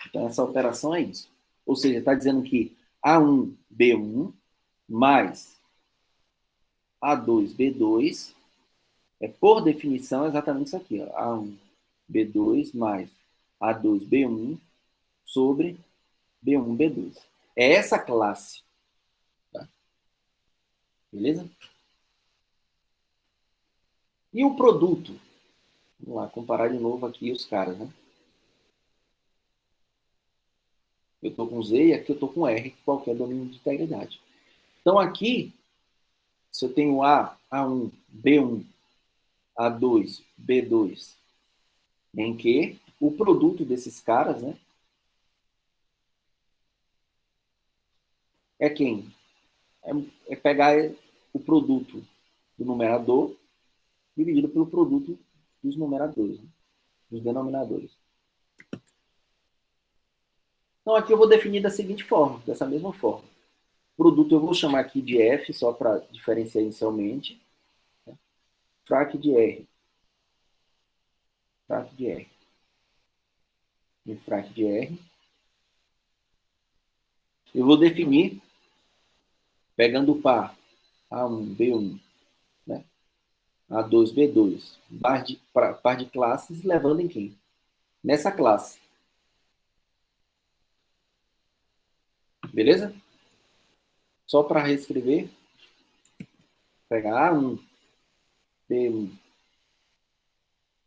Então, essa operação é isso. Ou seja, está dizendo que A1, B1 mais A2, B2 por definição, exatamente isso aqui. Ó. A1, B2 mais A2, B1 sobre B1, B2. É essa classe. Tá? Beleza? E o produto? Vamos lá, comparar de novo aqui os caras, né? Eu estou com Z e aqui eu estou com R, qualquer domínio de integridade. Então aqui, se eu tenho A, A1, B1, A2, B2, em que o produto desses caras, né? É quem? É pegar o produto do numerador dividido pelo produto dos numeradores, né? Dos denominadores. Então aqui eu vou definir da seguinte forma, dessa mesma forma. Produto eu vou chamar aqui de F, só para diferenciar inicialmente. Né? Frac de R. Frac de R. E frac de R. Eu vou definir, pegando o par A1, B1, né? A2, B2, par de classes, levando em quem? Nessa classe. Beleza? Só para reescrever, pegar A1, B1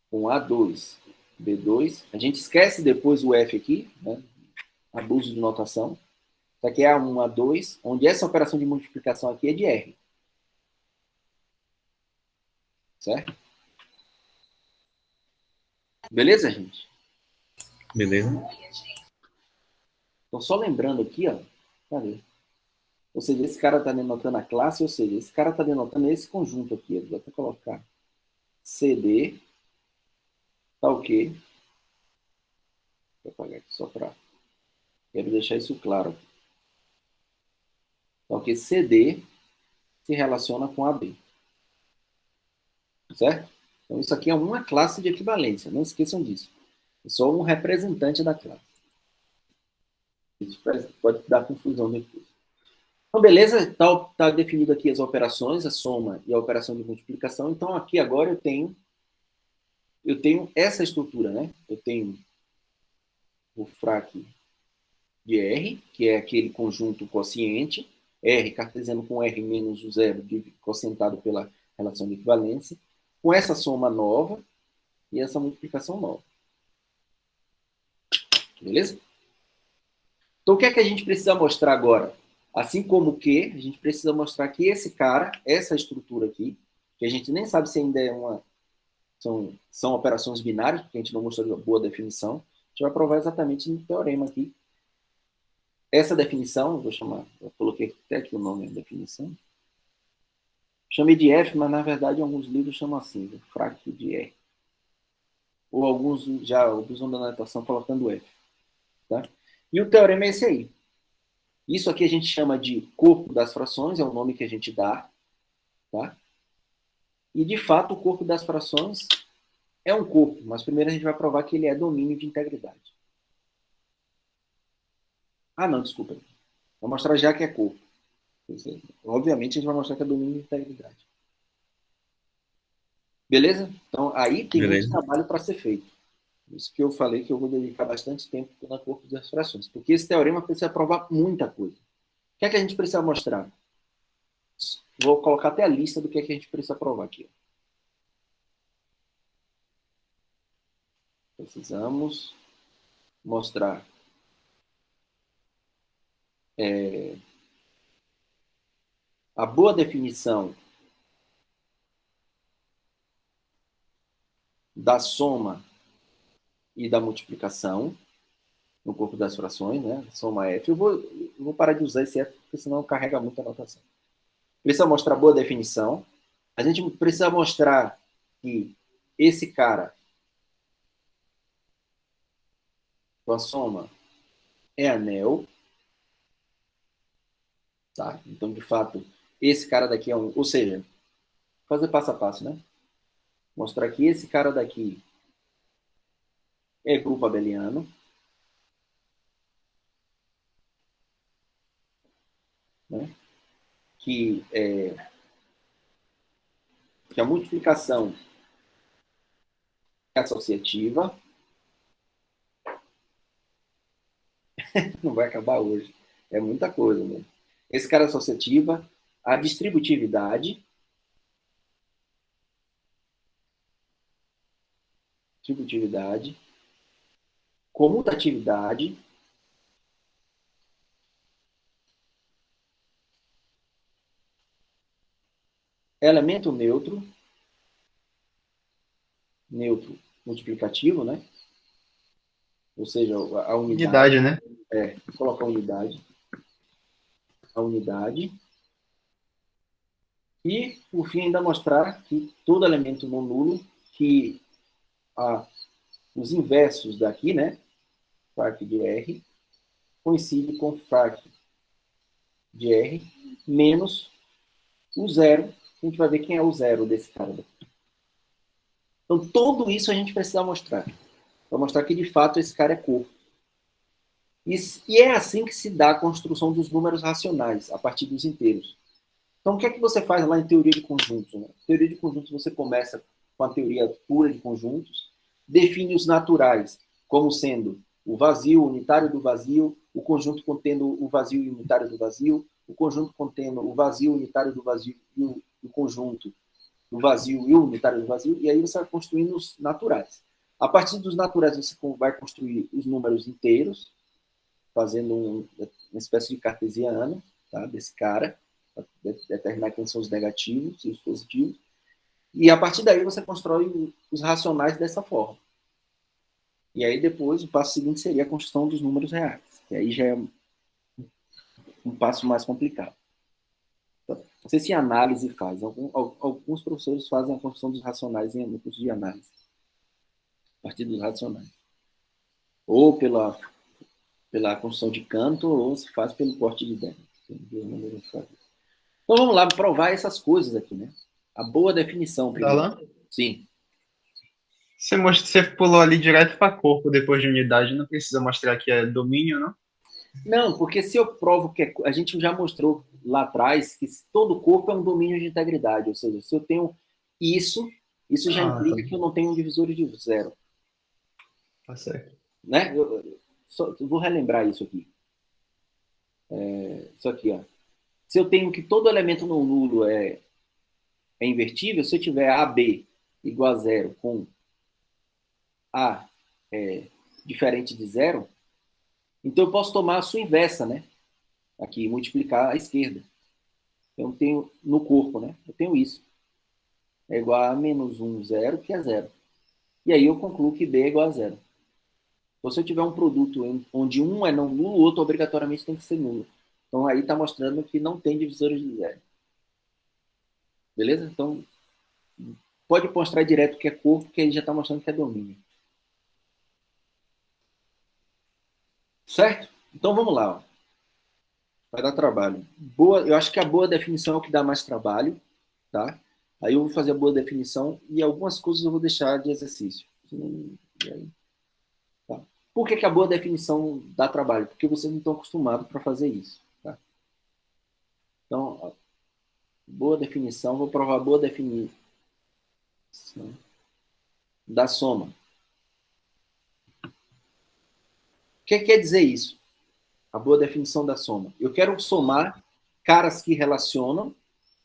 com A2, B2. A gente esquece depois o F aqui, né? Abuso de notação. Isso aqui é A1, A2, onde essa operação de multiplicação aqui é de R. Certo? Beleza, gente? Beleza. Então, só lembrando aqui, ó. Cadê? Ou seja, esse cara está denotando a classe, ou seja, esse cara está denotando esse conjunto aqui. Eu vou até colocar CD, tá ok. Vou apagar aqui só para... Quero deixar isso claro. Tá ok? CD se relaciona com AB. Certo? Então, isso aqui é uma classe de equivalência. Não esqueçam disso. É só um representante da classe. Isso pode dar confusão depois. Então, beleza? Está definido aqui as operações, a soma e a operação de multiplicação. Então, aqui agora eu tenho essa estrutura, né? Eu tenho o frac de R, que é aquele conjunto quociente, R cartesiano com R menos o zero, quocientado pela relação de equivalência, com essa soma nova e essa multiplicação nova. Beleza? Então, o que é que a gente precisa mostrar agora? Assim como que a gente precisa mostrar que esse cara, essa estrutura aqui, que a gente nem sabe se ainda é são operações binárias, porque a gente não mostrou uma boa definição, a gente vai provar exatamente no teorema aqui. Essa definição, eu coloquei até aqui o nome da definição, chamei de F, mas na verdade alguns livros chamam assim, frac de R. Ou alguns já usam da notação colocando F. Tá? E o teorema é esse aí. Isso aqui a gente chama de corpo das frações, é o nome que a gente dá. Tá? E, de fato, o corpo das frações é um corpo, mas primeiro a gente vai provar que ele é domínio de integridade. Ah, não, desculpa. Vou mostrar já que é corpo. Obviamente, a gente vai mostrar que é domínio de integridade. Beleza? Então, aí tem muito trabalho para ser feito. Isso que eu falei que eu vou dedicar bastante tempo na corpo das frações. Porque esse teorema precisa provar muita coisa. O que é que a gente precisa mostrar? Vou colocar até a lista do que é que a gente precisa provar aqui. Precisamos mostrar a boa definição da soma e da multiplicação no corpo das frações, né? Soma F. Eu vou parar de usar esse F, porque senão carrega muita anotação. Precisa mostrar boa definição. A gente precisa mostrar que esse cara com a soma é anel. Tá? Então, de fato, esse cara daqui é um... Ou seja, fazer passo a passo, né? Mostrar que esse cara daqui é grupo abeliano. Né? Que a multiplicação é associativa. Não vai acabar hoje. É muita coisa, né? Esse cara é associativa. A distributividade. Comutatividade. Elemento neutro multiplicativo, né? Ou seja, a unidade. Unidade, né? Colocar a unidade. E, por fim, ainda mostrar que todo elemento não nulo, que os inversos daqui, né? Frac de R, coincide com frac de R menos o zero. A gente vai ver quem é o zero desse cara daqui. Então, tudo isso a gente precisa mostrar. Para mostrar que, de fato, esse cara é corpo. E é assim que se dá a construção dos números racionais, a partir dos inteiros. Então, o que é que você faz lá em teoria de conjuntos? Né? Teoria de conjuntos, você começa com a teoria pura de conjuntos, define os naturais como sendo o vazio, o unitário do vazio, o conjunto contendo o vazio e o unitário do vazio, o conjunto contendo o vazio, o unitário do vazio e o conjunto do vazio e o unitário do vazio, e aí você vai construindo os naturais. A partir dos naturais, você vai construir os números inteiros, fazendo uma espécie de cartesiano, tá, desse cara, para determinar quem são os negativos e os positivos. E a partir daí você constrói os racionais dessa forma. E aí depois o passo seguinte seria a construção dos números reais, que aí já é um passo mais complicado. Então, não sei se análise faz. Alguns professores fazem a construção dos racionais no curso de análise, a partir dos racionais. Ou pela construção de Cantor, ou se faz pelo corte de Denner. Tem duas maneiras de fazer. Então vamos lá provar essas coisas aqui, né? A boa definição primeiro. Alan? Sim. Você pulou ali direto para corpo depois de unidade, não precisa mostrar que é domínio, não? Não, porque se eu provo que a gente já mostrou lá atrás que todo corpo é um domínio de integridade, ou seja, se eu tenho isso já implica que eu não tenho um divisor de zero. Tá certo. Né? Eu vou relembrar isso aqui. Isso aqui, ó. Se eu tenho que todo elemento não nulo é invertível, se eu tiver AB igual a zero com A diferente de zero, então eu posso tomar a sua inversa, né? Aqui, multiplicar à esquerda. Eu tenho no corpo, né? Eu tenho isso. É igual a menos 1, 0, que é zero. E aí eu concluo que B é igual a zero. Então, se eu tiver um produto onde um é não nulo, o outro obrigatoriamente tem que ser nulo. Então, aí está mostrando que não tem divisores de zero. Beleza? Então, pode mostrar direto que é corpo, que aí já está mostrando que é domínio. Certo? Então, vamos lá. Ó. Vai dar trabalho. Eu acho que a boa definição é o que dá mais trabalho. Tá? Aí eu vou fazer a boa definição e algumas coisas eu vou deixar de exercício. Tá? Por que a boa definição dá trabalho? Porque vocês não estão acostumados para fazer isso. Tá? Então, ó, boa definição, vou provar boa definição da soma. O que quer dizer isso? A boa definição da soma. Eu quero somar caras que relacionam,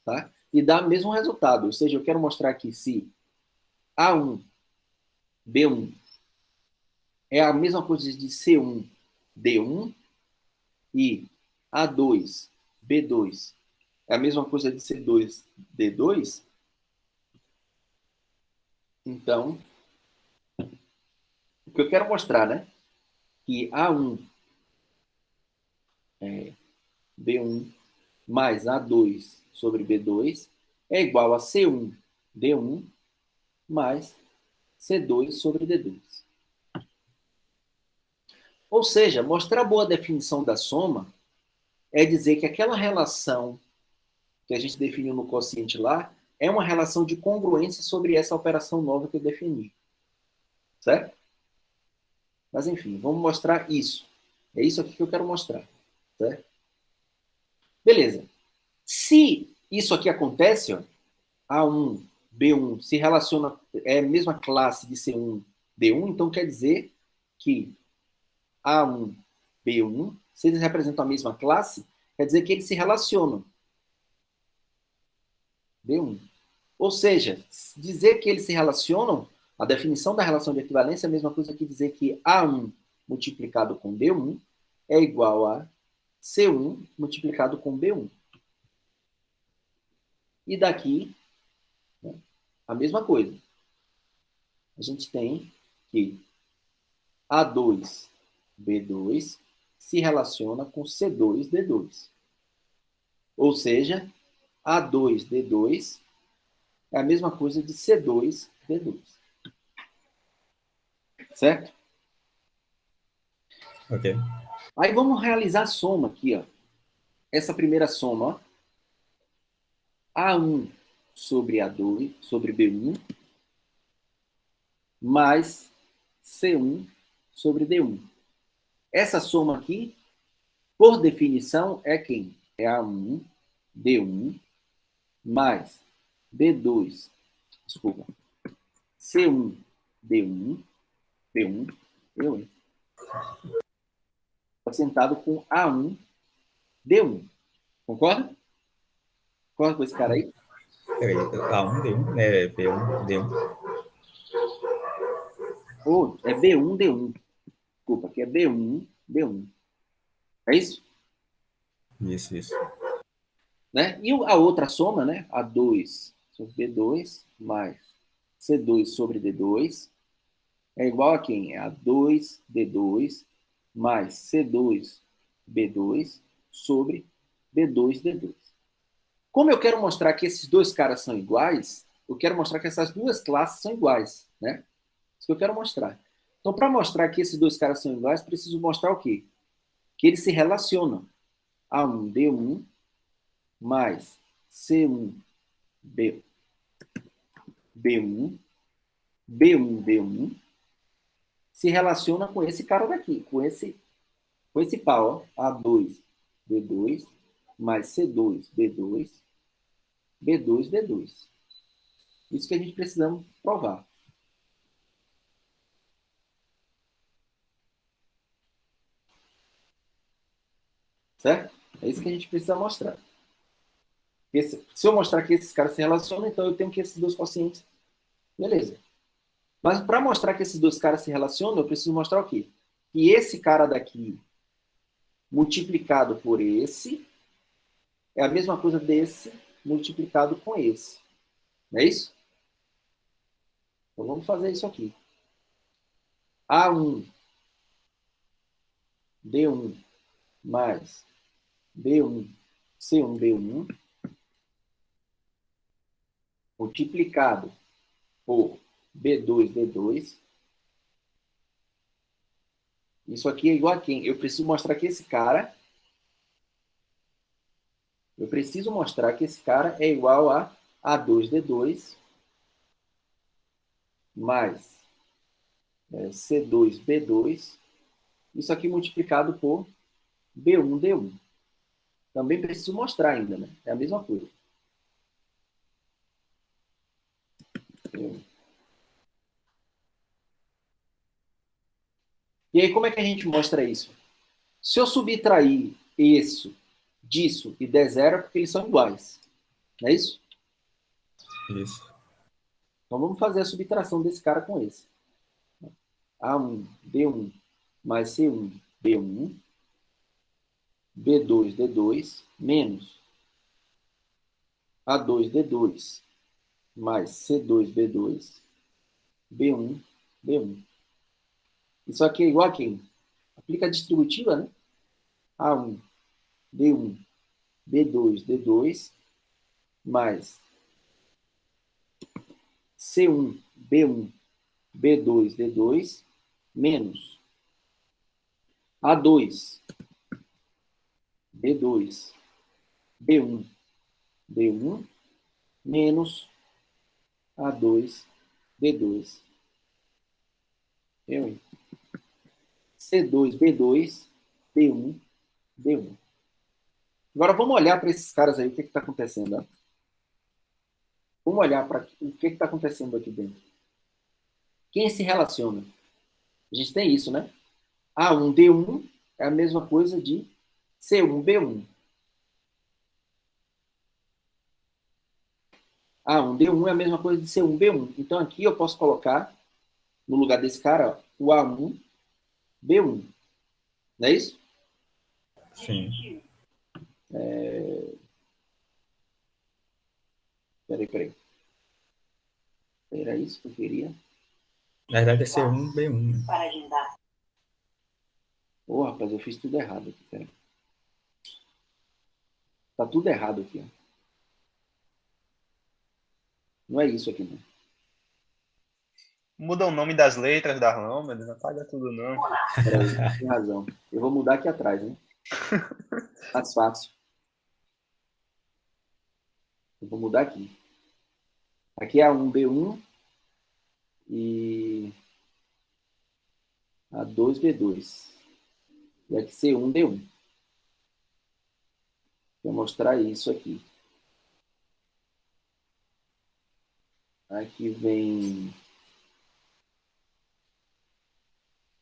tá? E dar o mesmo resultado. Ou seja, eu quero mostrar aqui se A1, B1 é a mesma coisa de C1, D1 e A2, B2 é a mesma coisa de C2, D2. Então, o que eu quero mostrar, né? Que A1 B1 mais A2 sobre B2 é igual a C1 D1 mais C2 sobre D2. Ou seja, mostrar a boa definição da soma é dizer que aquela relação que a gente definiu no quociente lá é uma relação de congruência sobre essa operação nova que eu defini. Certo? Mas, enfim, vamos mostrar isso. É isso aqui que eu quero mostrar. Certo? Beleza. Se isso aqui acontece, ó, A1, B1 se relaciona, é a mesma classe de C1, D1, então quer dizer que A1, B1, se eles representam a mesma classe, quer dizer que eles se relacionam. B1. Ou seja, dizer que eles se relacionam, a definição da relação de equivalência é a mesma coisa que dizer que A1 multiplicado com B1 é igual a C1 multiplicado com B1. E daqui, né, a mesma coisa. A gente tem que A2, B2 se relaciona com C2, D2. Ou seja, A2, D2 é a mesma coisa de C2, D2. Certo? Ok. Aí vamos realizar a soma aqui, ó. Essa primeira soma, ó. A1 sobre A2, sobre B1, mais C1 sobre D1. Essa soma aqui, por definição, é quem? É A1, D1, mais B2, desculpa, C1, D1, B1, eu, hein? Acrescentado com A1, D1. Concorda? Concorda com esse cara aí? Peraí, A1, D1, B1, D1. Ou é B1, D1. Desculpa, aqui é B1, D1. É isso? Isso. Né? E a outra soma, né? A2 sobre B2 mais C2 sobre D2 é igual a quem? É A2D2 mais C2B2 sobre B2D2. Como eu quero mostrar que esses dois caras são iguais, eu quero mostrar que essas duas classes são iguais, né? Isso que eu quero mostrar. Então, para mostrar que esses dois caras são iguais, preciso mostrar o quê? Que eles se relacionam. A1D1 mais C1 B1, B1D1 se relaciona com esse cara daqui, com esse com esse pau, ó, A2, B2, mais C2, B2, B2, D2. Isso que a gente precisamos provar. Certo? É isso que a gente precisa mostrar. Se eu mostrar que esses caras se relacionam, então eu tenho que esses dois quocientes. Beleza. Mas para mostrar que esses dois caras se relacionam, eu preciso mostrar o quê? Que esse cara daqui multiplicado por esse é a mesma coisa desse multiplicado com esse. Não é isso? Então vamos fazer isso aqui. A1, D1 mais B1, C1, B1 multiplicado por B2, D2. Isso aqui é igual a quem? Eu preciso mostrar que esse cara é igual a A2D2 mais C2B2. Isso aqui multiplicado por B1D1. Também preciso mostrar ainda, né? É a mesma coisa. E aí, como é que a gente mostra isso? Se eu subtrair isso disso e der zero, é porque eles são iguais. Não é isso? Isso. Então, vamos fazer a subtração desse cara com esse. A1, B1, mais C1, B1, B2, D2, menos A2, D2, mais C2, B2, B1, B1. Isso aqui é igual a quem? Aplica a distributiva, né? A1, B1, B2, D2, mais C1, B1, B2, D2, menos A2, B2, B1, B1, menos A2, B2. C2, B2, B1, B1. Agora vamos olhar para esses caras aí, o que está acontecendo. Ó. Vamos olhar para o que está acontecendo aqui dentro. Quem se relaciona? A gente tem isso, né? A1, D1 é a mesma coisa de C1, B1. A1, D1 é a mesma coisa de C1, B1. Então aqui eu posso colocar, no lugar desse cara, ó, o A1, B1. Não é isso? Sim. Peraí. Era isso que eu queria? Na verdade é C1, B1. Né? Para agendar. Ô, rapaz, eu fiz tudo errado aqui. Peraí. Tá tudo errado aqui. Ó. Não é isso aqui, não. Muda o nome das letras da lâmpada, não apaga tudo, não. Peraí, tem razão. Eu vou mudar aqui atrás, né? Mais fácil. Eu vou mudar aqui. Aqui é A1, B1 e A2, B2. E aqui C1, D1. Vou mostrar isso aqui. Aqui vem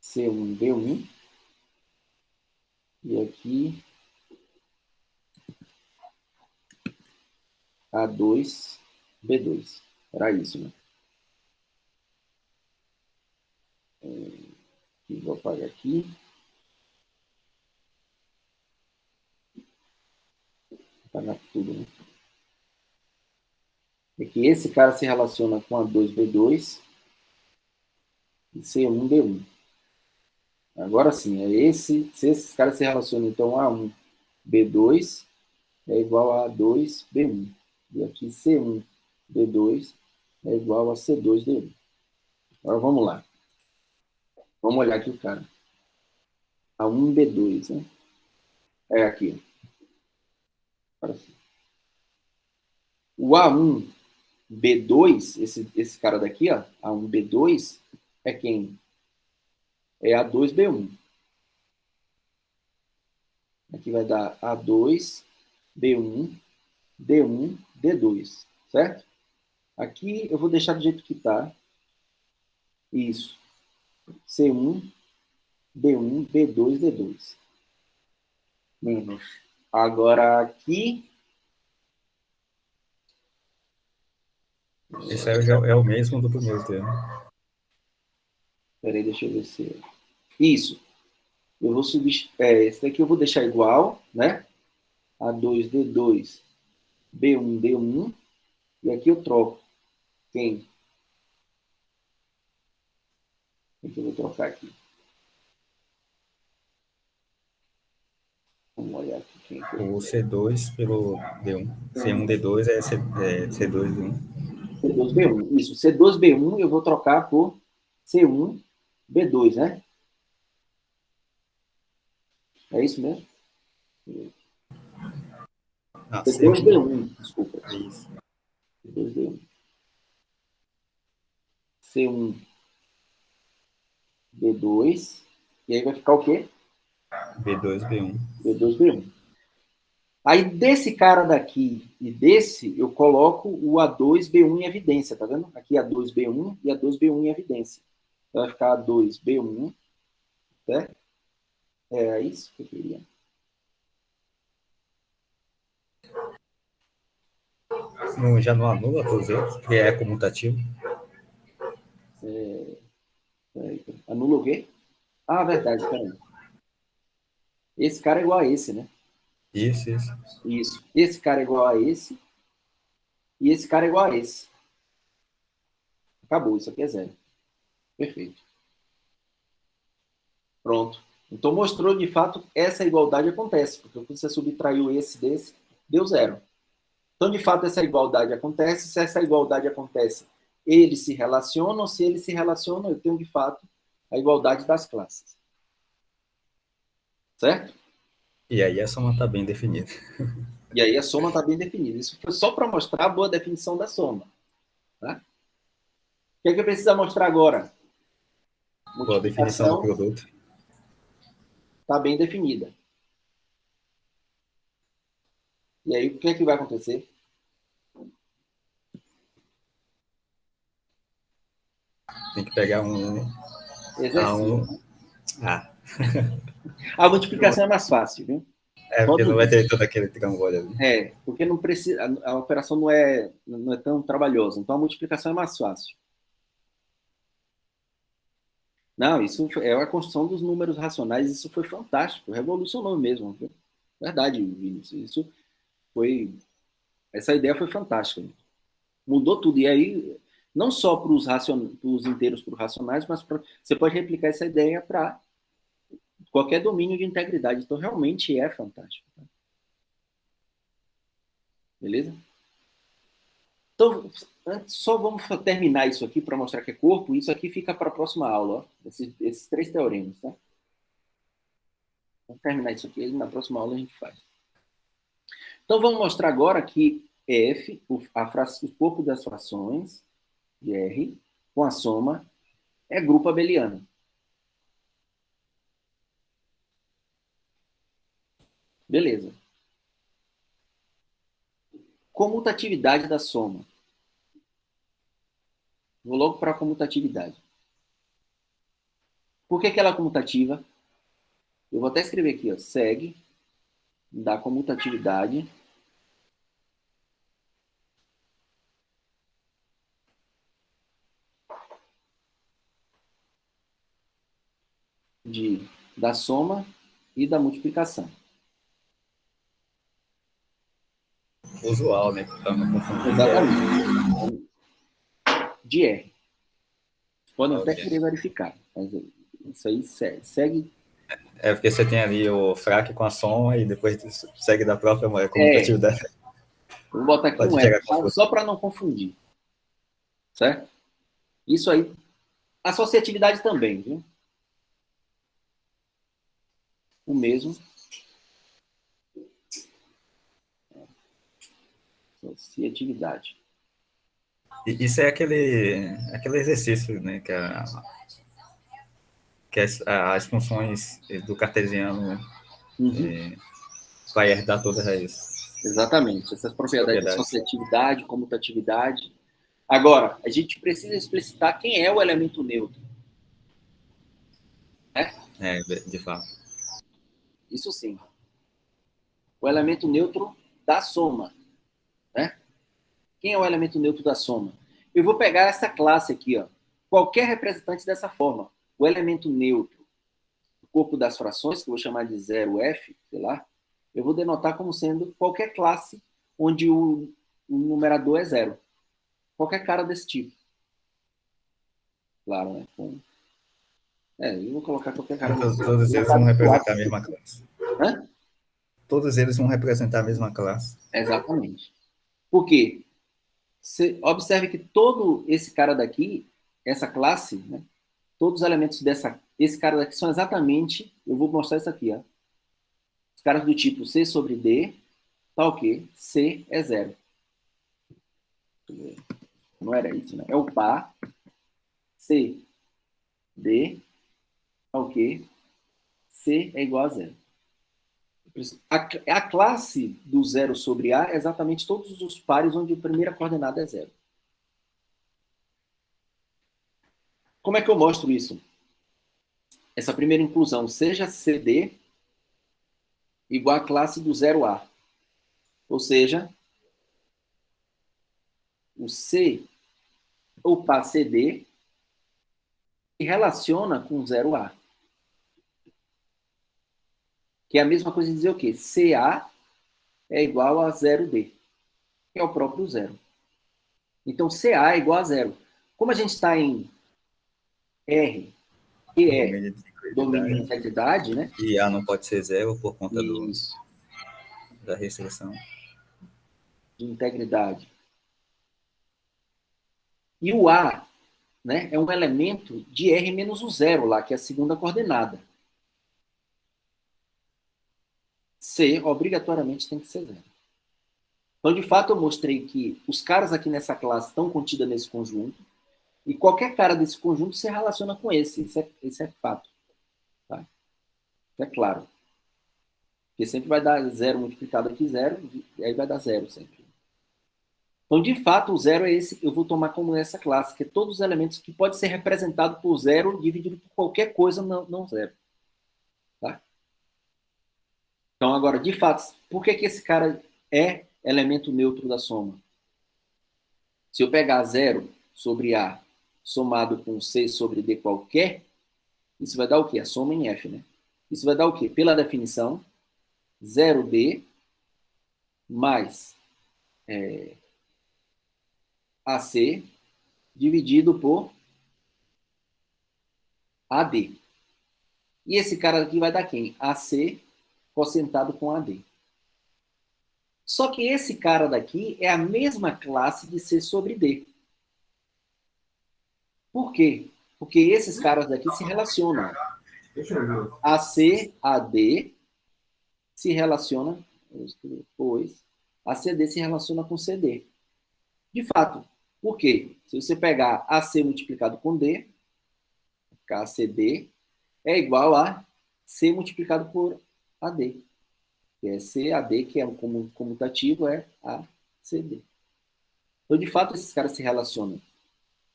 C1, B1. E aqui A2, B2. Era isso, né? Vou apagar aqui. Vou apagar tudo, né? É que esse cara se relaciona com A2B2 e C1B1. Agora sim, se esses caras se relacionam, então A1B2 é igual a A2B1. E aqui C1B2 é igual a C2D1. Agora vamos lá. Vamos olhar aqui o cara. A1B2, né? É aqui. Agora sim. O A1B2, esse cara daqui, ó, A1B2, é quem? É A2B1. Aqui vai dar A2, B1, D1, D2, certo? Aqui eu vou deixar do jeito que está. Isso. C1, B1, B2, D2. Menos. Agora aqui... Esse é o mesmo do primeiro termo. Peraí, deixa eu ver se... Isso. Eu vou substituir... esse daqui eu vou deixar igual, né? A2, D2, B1, D1. E aqui eu troco. Quem? Quem que eu vou trocar aqui? Vamos olhar aqui. Quem que O C2 pelo D1. C1, D2 é C2, D1. C2, B1. Isso. C2, B1 eu vou trocar por C1, B2, né? É isso mesmo? C2, B1. Desculpa. É isso. C2, B1. C1, B2. E aí vai ficar o quê? B2, B1. B2, B1. Aí desse cara daqui e desse, eu coloco o A2B1 em evidência, tá vendo? Aqui A2B1 e A2B1 em evidência. Então vai ficar A2B1, certo? É isso que eu queria. Já não anula todos eles, porque é comutativo. Anula o quê? Ah, verdade, peraí. Esse cara é igual a esse, né? Isso. Isso. Esse cara é igual a esse. E esse cara é igual a esse. Acabou, isso aqui é zero. Perfeito. Pronto. Então mostrou, de fato, essa igualdade acontece, porque quando você subtraiu esse desse, deu zero. Então, de fato, essa igualdade acontece. Se essa igualdade acontece, eles se relacionam. Se eles se relacionam, eu tenho, de fato, a igualdade das classes. Certo? E aí a soma está bem definida. E aí a soma está bem definida. Isso foi só para mostrar a boa definição da soma. Tá? O que é que eu preciso mostrar agora? Boa definição do produto. Está bem definida. E aí, o que é que vai acontecer? Tem que pegar um exercício. A1. A multiplicação é mais fácil, viu? Porque não vai ter todo aquele trambolho ali. Porque não precisa, a operação não é tão trabalhosa. Então, a multiplicação é mais fácil. Não, isso é a construção dos números racionais. Isso foi fantástico. Revolucionou mesmo. Viu? Verdade, Vinícius. Essa ideia foi fantástica. Mudou tudo. E aí, não só para os inteiros, para os racionais, mas você pode replicar essa ideia para qualquer domínio de integridade. Então, realmente é fantástico. Tá? Beleza? Então, só vamos terminar isso aqui para mostrar que é corpo. Isso aqui fica para a próxima aula. Ó, esses 3 teoremas. Tá? Vamos terminar isso aqui. Na próxima aula a gente faz. Então, vamos mostrar agora que F, o corpo das frações de R, com a soma, é grupo abeliano. Beleza. Comutatividade da soma. Vou logo para a comutatividade. Por que ela é comutativa? Eu vou até escrever aqui, ó, segue da comutatividade da soma e da multiplicação. Usual, né? Para não confundir. Exatamente. De R. Podem até querer verificar. Mas isso aí segue. Porque você tem ali o frac com a soma e depois segue da própria comutatividade. Vou botar aqui um R, só para não confundir. Certo? Isso aí. Associatividade também, viu? O mesmo. Associatividade. Isso é aquele exercício, né? Que as funções do cartesiano vai herdar todas as Exatamente, essas propriedades de associatividade, comutatividade. Agora, a gente precisa explicitar quem é o elemento neutro. Né? De fato. Isso sim. O elemento neutro da soma. Né? Quem é o elemento neutro da soma? Eu vou pegar essa classe aqui, ó. Qualquer representante dessa forma. O elemento neutro, o corpo das frações, que eu vou chamar de 0f, sei lá, eu vou denotar como sendo qualquer classe onde o numerador é 0. Qualquer cara desse tipo. Claro, né? Eu vou colocar qualquer cara desse tipo. Todos eles vão representar a mesma classe. Hã? Todos eles vão representar a mesma classe. Exatamente. Por quê? Você observe que todo esse cara daqui, essa classe, né? Todos os elementos esse cara daqui são exatamente, eu vou mostrar isso aqui, ó. Os caras do tipo C sobre D, tá ok, C é 0. Não era isso, né? É o par, C, D, tá ok, C é igual a 0. A classe do 0 sobre A é exatamente todos os pares onde a primeira coordenada é 0. Como é que eu mostro isso? Essa primeira inclusão, seja CD igual a classe do 0A. Ou seja, o C, ou par CD, se relaciona com 0A. Que é a mesma coisa de dizer o quê? CA é igual a 0D, que é o próprio 0. Então, CA é igual a 0. Como a gente está em R, que é domínio de integridade, né? E A não pode ser 0 por conta Isso. Da restrição. De integridade. E o A, né, é um elemento de R menos o 0 lá, que é a segunda coordenada. C, obrigatoriamente, tem que ser 0. Então, de fato, eu mostrei que os caras aqui nessa classe estão contidos nesse conjunto, e qualquer cara desse conjunto se relaciona com esse. Esse é fato. Tá? Isso é claro. Porque sempre vai dar 0 multiplicado aqui 0, e aí vai dar 0 sempre. Então, de fato, o 0 é esse, eu vou tomar como essa classe, que é todos os elementos que pode ser representado por 0 dividido por qualquer coisa não 0. Tá? Então, agora, de fato, por que esse cara é elemento neutro da soma? Se eu pegar 0 sobre A somado com C sobre D qualquer, isso vai dar o quê? A soma em F, né? Isso vai dar o quê? Pela definição, 0D mais AC dividido por AD. E esse cara aqui vai dar quem? AC quocientado com AD. Só que esse cara daqui é a mesma classe de C sobre D. Por quê? Porque esses caras daqui se relacionam. AC, AD se relaciona, pois, ACD se relaciona com CD. De fato. Por quê? Se você pegar AC multiplicado com D, ficar ACD, é igual a C multiplicado por AD. Que é CAD, que é um comutativo, é ACD. Então, de fato, esses caras se relacionam.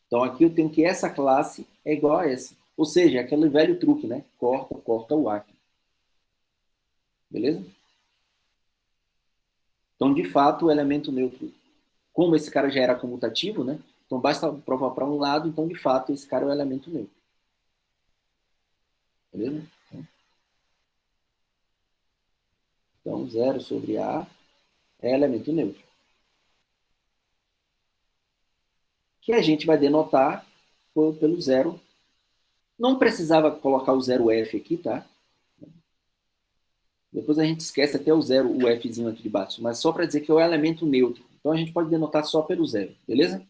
Então, aqui eu tenho que essa classe é igual a essa. Ou seja, é aquele velho truque, né? Corta o aqui. Beleza? Então, de fato, o elemento neutro, como esse cara já era comutativo, né? Então, basta provar para um lado, então, de fato, esse cara é o elemento neutro. Beleza? Então, 0 sobre A é elemento neutro. Que a gente vai denotar pelo 0. Não precisava colocar o 0F aqui, tá? Depois a gente esquece até o 0, o Fzinho aqui de baixo. Mas só para dizer que é o elemento neutro. Então a gente pode denotar só pelo 0. Beleza?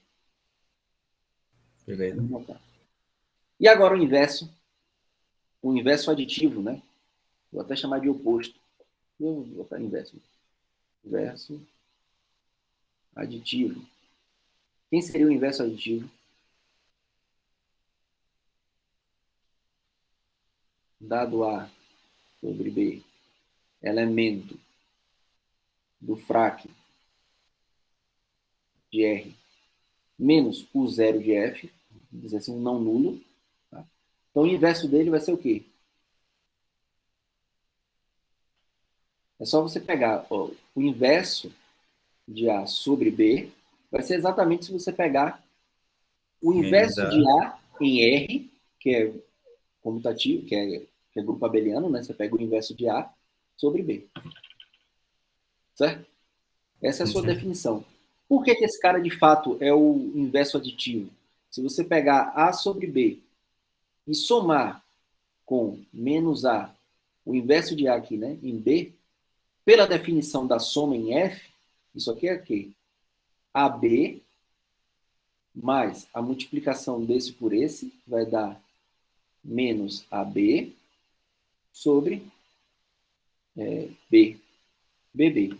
Beleza. E agora o inverso. O inverso aditivo, né? Vou até chamar de oposto. Vou botar inverso. Inverso aditivo. Quem seria o inverso aditivo? Dado A sobre B, elemento do frac de R menos o zero de F, vamos dizer assim, um não nulo. Tá? Então, o inverso dele vai ser o quê? É só você pegar ó, o inverso de A sobre B, vai ser exatamente se você pegar o inverso de A em R, que é comutativo, que é grupo abeliano, né? Você pega o inverso de A sobre B. Certo? Essa é a sua definição. Por que esse cara, de fato, é o inverso aditivo? Se você pegar A sobre B e somar com menos A, o inverso de A aqui, né, em B, pela definição da soma em F, isso aqui é o quê? AB mais a multiplicação desse por esse vai dar menos AB sobre B. BB.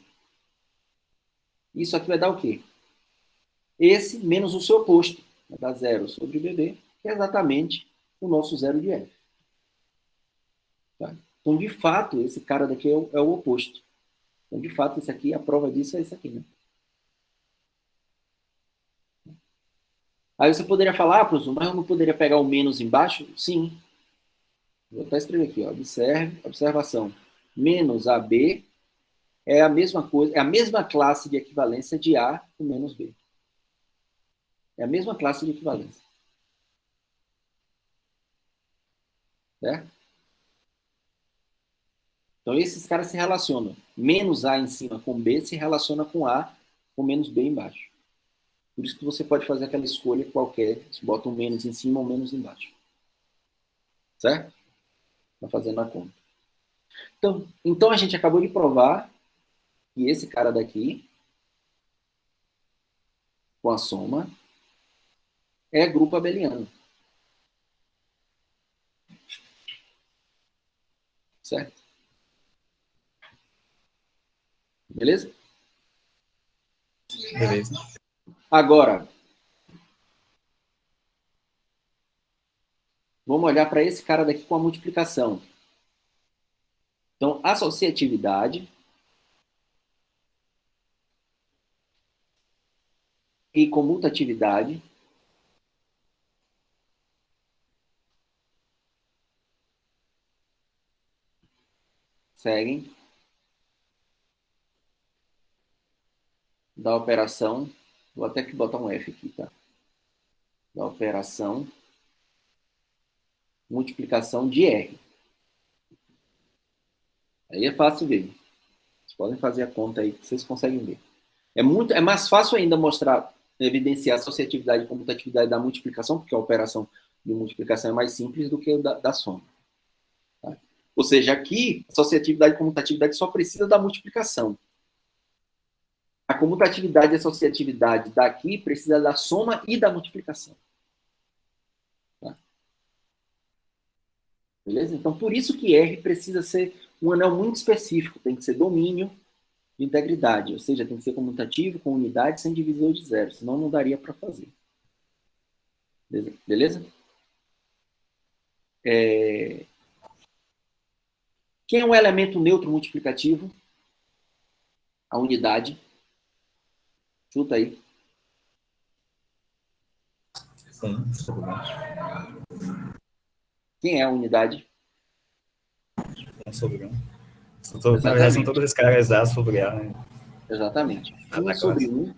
Isso aqui vai dar o quê? Esse menos o seu oposto. Vai dar zero sobre BB, que é exatamente o nosso zero de F. Tá? Então, de fato, esse cara daqui é o oposto. Então, de fato, esse aqui, a prova disso é esse aqui, né? Aí você poderia falar, professor, mas eu não poderia pegar o menos embaixo? Sim. Vou até escrever aqui, ó. Observação. Menos AB é a mesma coisa, é a mesma classe de equivalência de A com menos B. É a mesma classe de equivalência. Certo? Então, esses caras se relacionam. Menos A em cima com B se relaciona com A com menos B embaixo. Por isso que você pode fazer aquela escolha qualquer. Você bota um menos em cima ou um menos embaixo. Certo? Está fazendo a conta. Então, a gente acabou de provar que esse cara daqui, com a soma, é grupo abeliano. Certo? Beleza? Beleza. Agora, vamos olhar para esse cara daqui com a multiplicação. Então, associatividade e comutatividade seguem da operação, vou até que botar um F aqui, tá? Da operação multiplicação de R. Aí é fácil ver. Vocês podem fazer a conta aí que vocês conseguem ver. É mais fácil ainda mostrar, evidenciar a associatividade e comutatividade da multiplicação, porque a operação de multiplicação é mais simples do que da soma. Tá? Ou seja, aqui, associatividade e comutatividade só precisa da multiplicação. A comutatividade e associatividade daqui precisa da soma e da multiplicação. Tá? Beleza? Então, por isso que R precisa ser um anel muito específico. Tem que ser domínio de integridade. Ou seja, tem que ser comutativo, com unidade, sem divisor de zero. Senão não daria para fazer. Beleza? Quem é um elemento neutro multiplicativo? A unidade. Chuta aí. Quem é a unidade? 1 sobre 1. Na verdade, são todos os caras A sobre A, né? Exatamente. 1 sobre 1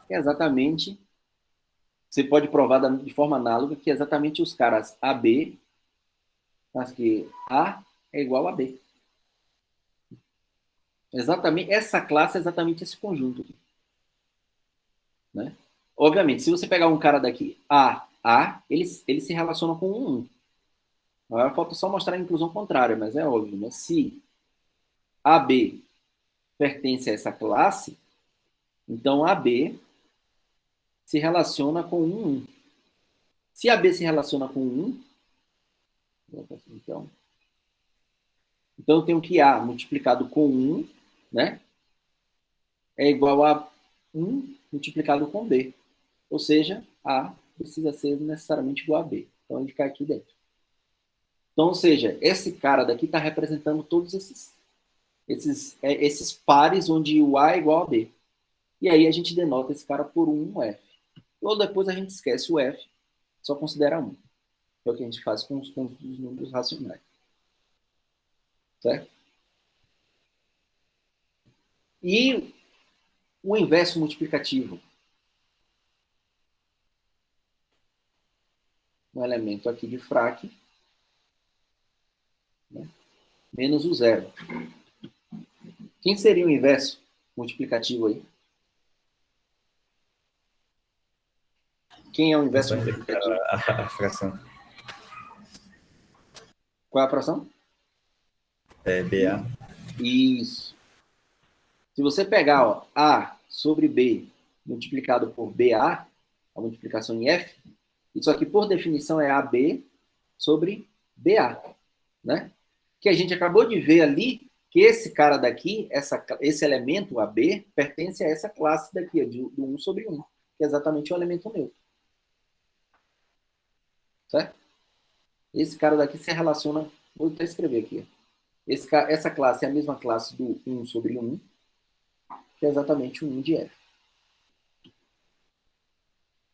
é exatamente... Você pode provar de forma análoga que é exatamente os caras AB, mas que A é igual a B. Exatamente, essa classe é exatamente esse conjunto aqui. Né? Obviamente, se você pegar um cara daqui, A, ele se relaciona com um 1. Agora falta só mostrar a inclusão contrária, mas é óbvio. Né? Se AB pertence a essa classe, então AB se relaciona com um 1. Se AB se relaciona com 1, então eu tenho que A multiplicado com 1, né, é igual a 1 multiplicado com B. Ou seja, A precisa ser necessariamente igual a B. Então, ele cai aqui dentro. Então, ou seja, esse cara daqui está representando todos esses esses pares onde o A é igual a B. E aí a gente denota esse cara por um F. Ou depois a gente esquece o F, só considera 1. É o que a gente faz com os números racionais. Certo? E o inverso multiplicativo. Um elemento aqui de frac, né, menos o zero. Quem seria o inverso multiplicativo aí? Quem é o inverso multiplicativo? A fração. Qual é a fração? BA. Isso. Se você pegar ó, A sobre B multiplicado por BA, a multiplicação em F, isso aqui, por definição, é AB sobre BA, né? Que a gente acabou de ver ali que esse cara daqui, esse elemento AB, pertence a essa classe daqui, do 1 sobre 1, que é exatamente o elemento neutro. Certo? Esse cara daqui se relaciona, vou até escrever aqui. Essa classe é a mesma classe do 1 sobre 1, que é exatamente o 1 de F.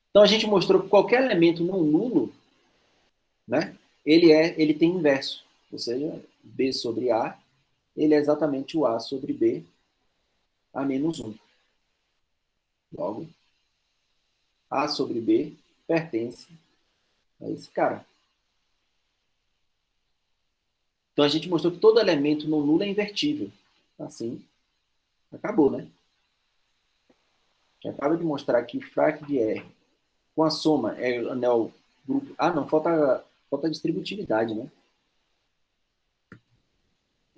Então a gente mostrou que qualquer elemento não nulo, né, ele tem inverso. Ou seja, B sobre A, ele é exatamente o A sobre B, A menos 1. Logo, A sobre B pertence a esse cara. Então a gente mostrou que todo elemento não nulo é invertível. Assim, acabou, né? A gente acaba de mostrar que frac de R com a soma é anel grupo. Ah, não, falta distributividade, né?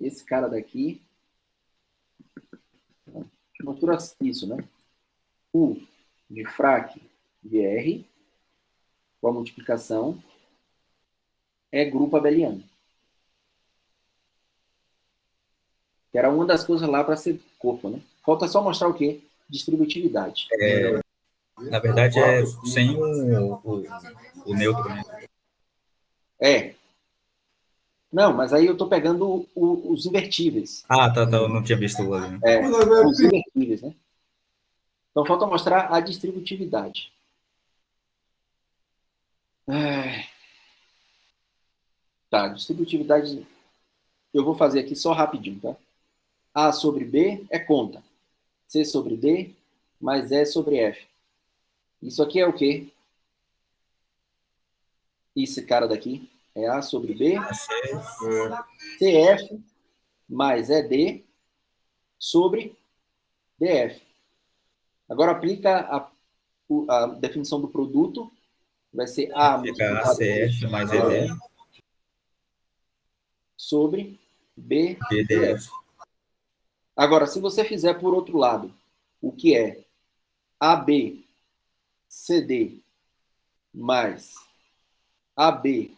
Esse cara daqui mostra isso, né? U de frac de R com a multiplicação é grupo abeliano. Que era uma das coisas lá para ser corpo, né? Falta só mostrar o quê? Distributividade. Na verdade, é sem o neutro, né? É. Não, mas aí eu estou pegando os invertíveis. Ah, tá, eu não tinha visto o ali. É, os invertíveis, né? Então falta mostrar a distributividade. Tá, distributividade eu vou fazer aqui só rapidinho, tá? A sobre B é conta. C sobre D mais E sobre F. Isso aqui é o quê? Esse cara daqui é A sobre B, CF mais ED sobre DF. Agora aplica a definição do produto. Vai ser A Fica ACF mais ED sobre B BDF. Agora, se você fizer por outro lado, o que é AB CD mais AB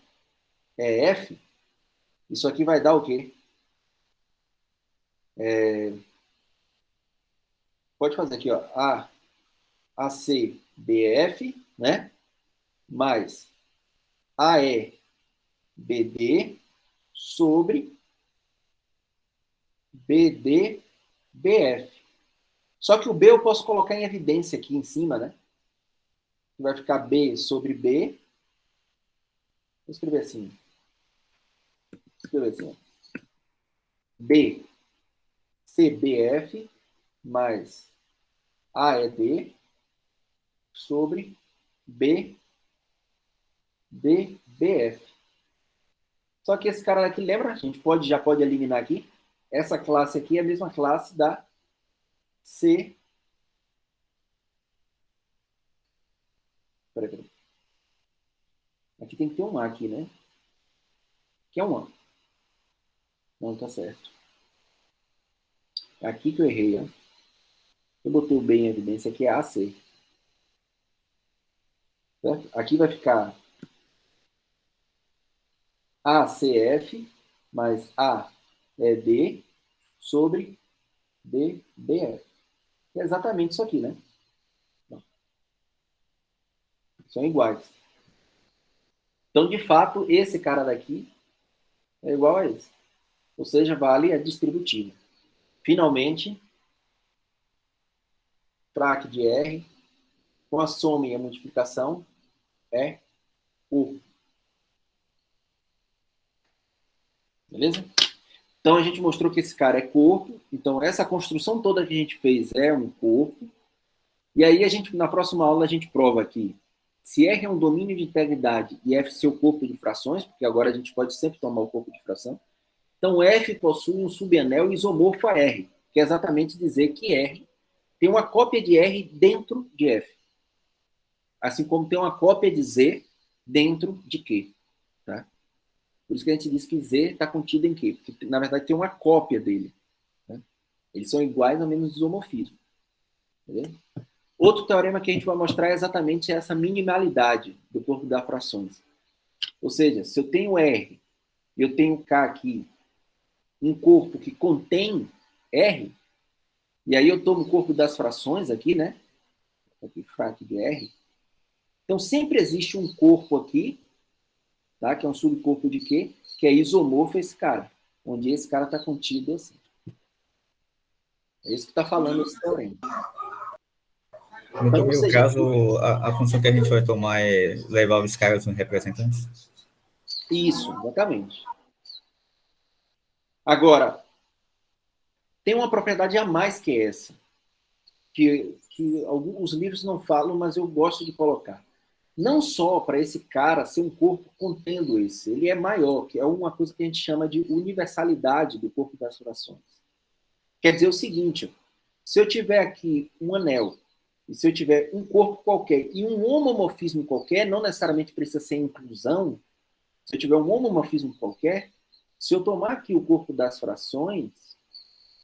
EF, isso aqui vai dar o quê? Pode fazer aqui, ó, ACBF, né? Mais AEBD sobre BDBF. Só que o B eu posso colocar em evidência aqui em cima, né? Vai ficar B sobre B. Vou escrever assim. B CBF mais AED sobre BDBF. Só que esse cara aqui, lembra? A gente já pode eliminar aqui. Essa classe aqui é a mesma classe da C. Peraí. Aqui tem que ter um A aqui, né? Que é um A. Não, tá certo. É aqui que eu errei, ó. Eu botei o B em evidência, aqui é AC. Certo? Aqui vai ficar ACF mais AED sobre BBF. É exatamente isso aqui, né? São iguais. Então, de fato, esse cara daqui é igual a esse. Ou seja, vale a distributiva. finalmente, frac de R, com a soma e a multiplicação, é corpo. Beleza? Então, a gente mostrou que esse cara é corpo. Então, essa construção toda que a gente fez é um corpo. E aí, na próxima aula, a gente prova aqui se R é um domínio de integridade e F seu corpo de frações, porque agora a gente pode sempre tomar o corpo de fração. Então, F possui um subanel isomorfo a R, que é exatamente dizer que R tem uma cópia de R dentro de F. Assim como tem uma cópia de Z dentro de Q. Tá? Por isso que a gente diz que Z está contido em Q, porque, na verdade, tem uma cópia dele. Né? Eles são iguais a menos isomorfismo. Entendeu? Outro teorema que a gente vai mostrar é exatamente essa minimalidade do corpo das frações. Ou seja, se eu tenho R e eu tenho K aqui, um corpo que contém R, e aí eu tomo o corpo das frações aqui, né? Aqui, frac de R. Então, sempre existe um corpo aqui, tá? Que é um subcorpo de Q, que é isomorfo a esse cara, onde esse cara está contido assim. É isso que está falando esse teorema. No primeiro caso, a função que a gente vai tomar é levar os caras nos representantes? Isso, exatamente. Agora, tem uma propriedade a mais que essa, que alguns livros não falam, mas eu gosto de colocar. Não só para esse cara ser um corpo contendo esse, ele é maior, que é uma coisa que a gente chama de universalidade do corpo das frações. Quer dizer o seguinte, se eu tiver aqui um anel, e se eu tiver um corpo qualquer e um homomorfismo qualquer, não necessariamente precisa ser inclusão, se eu tiver um homomorfismo qualquer, se eu tomar aqui o corpo das frações,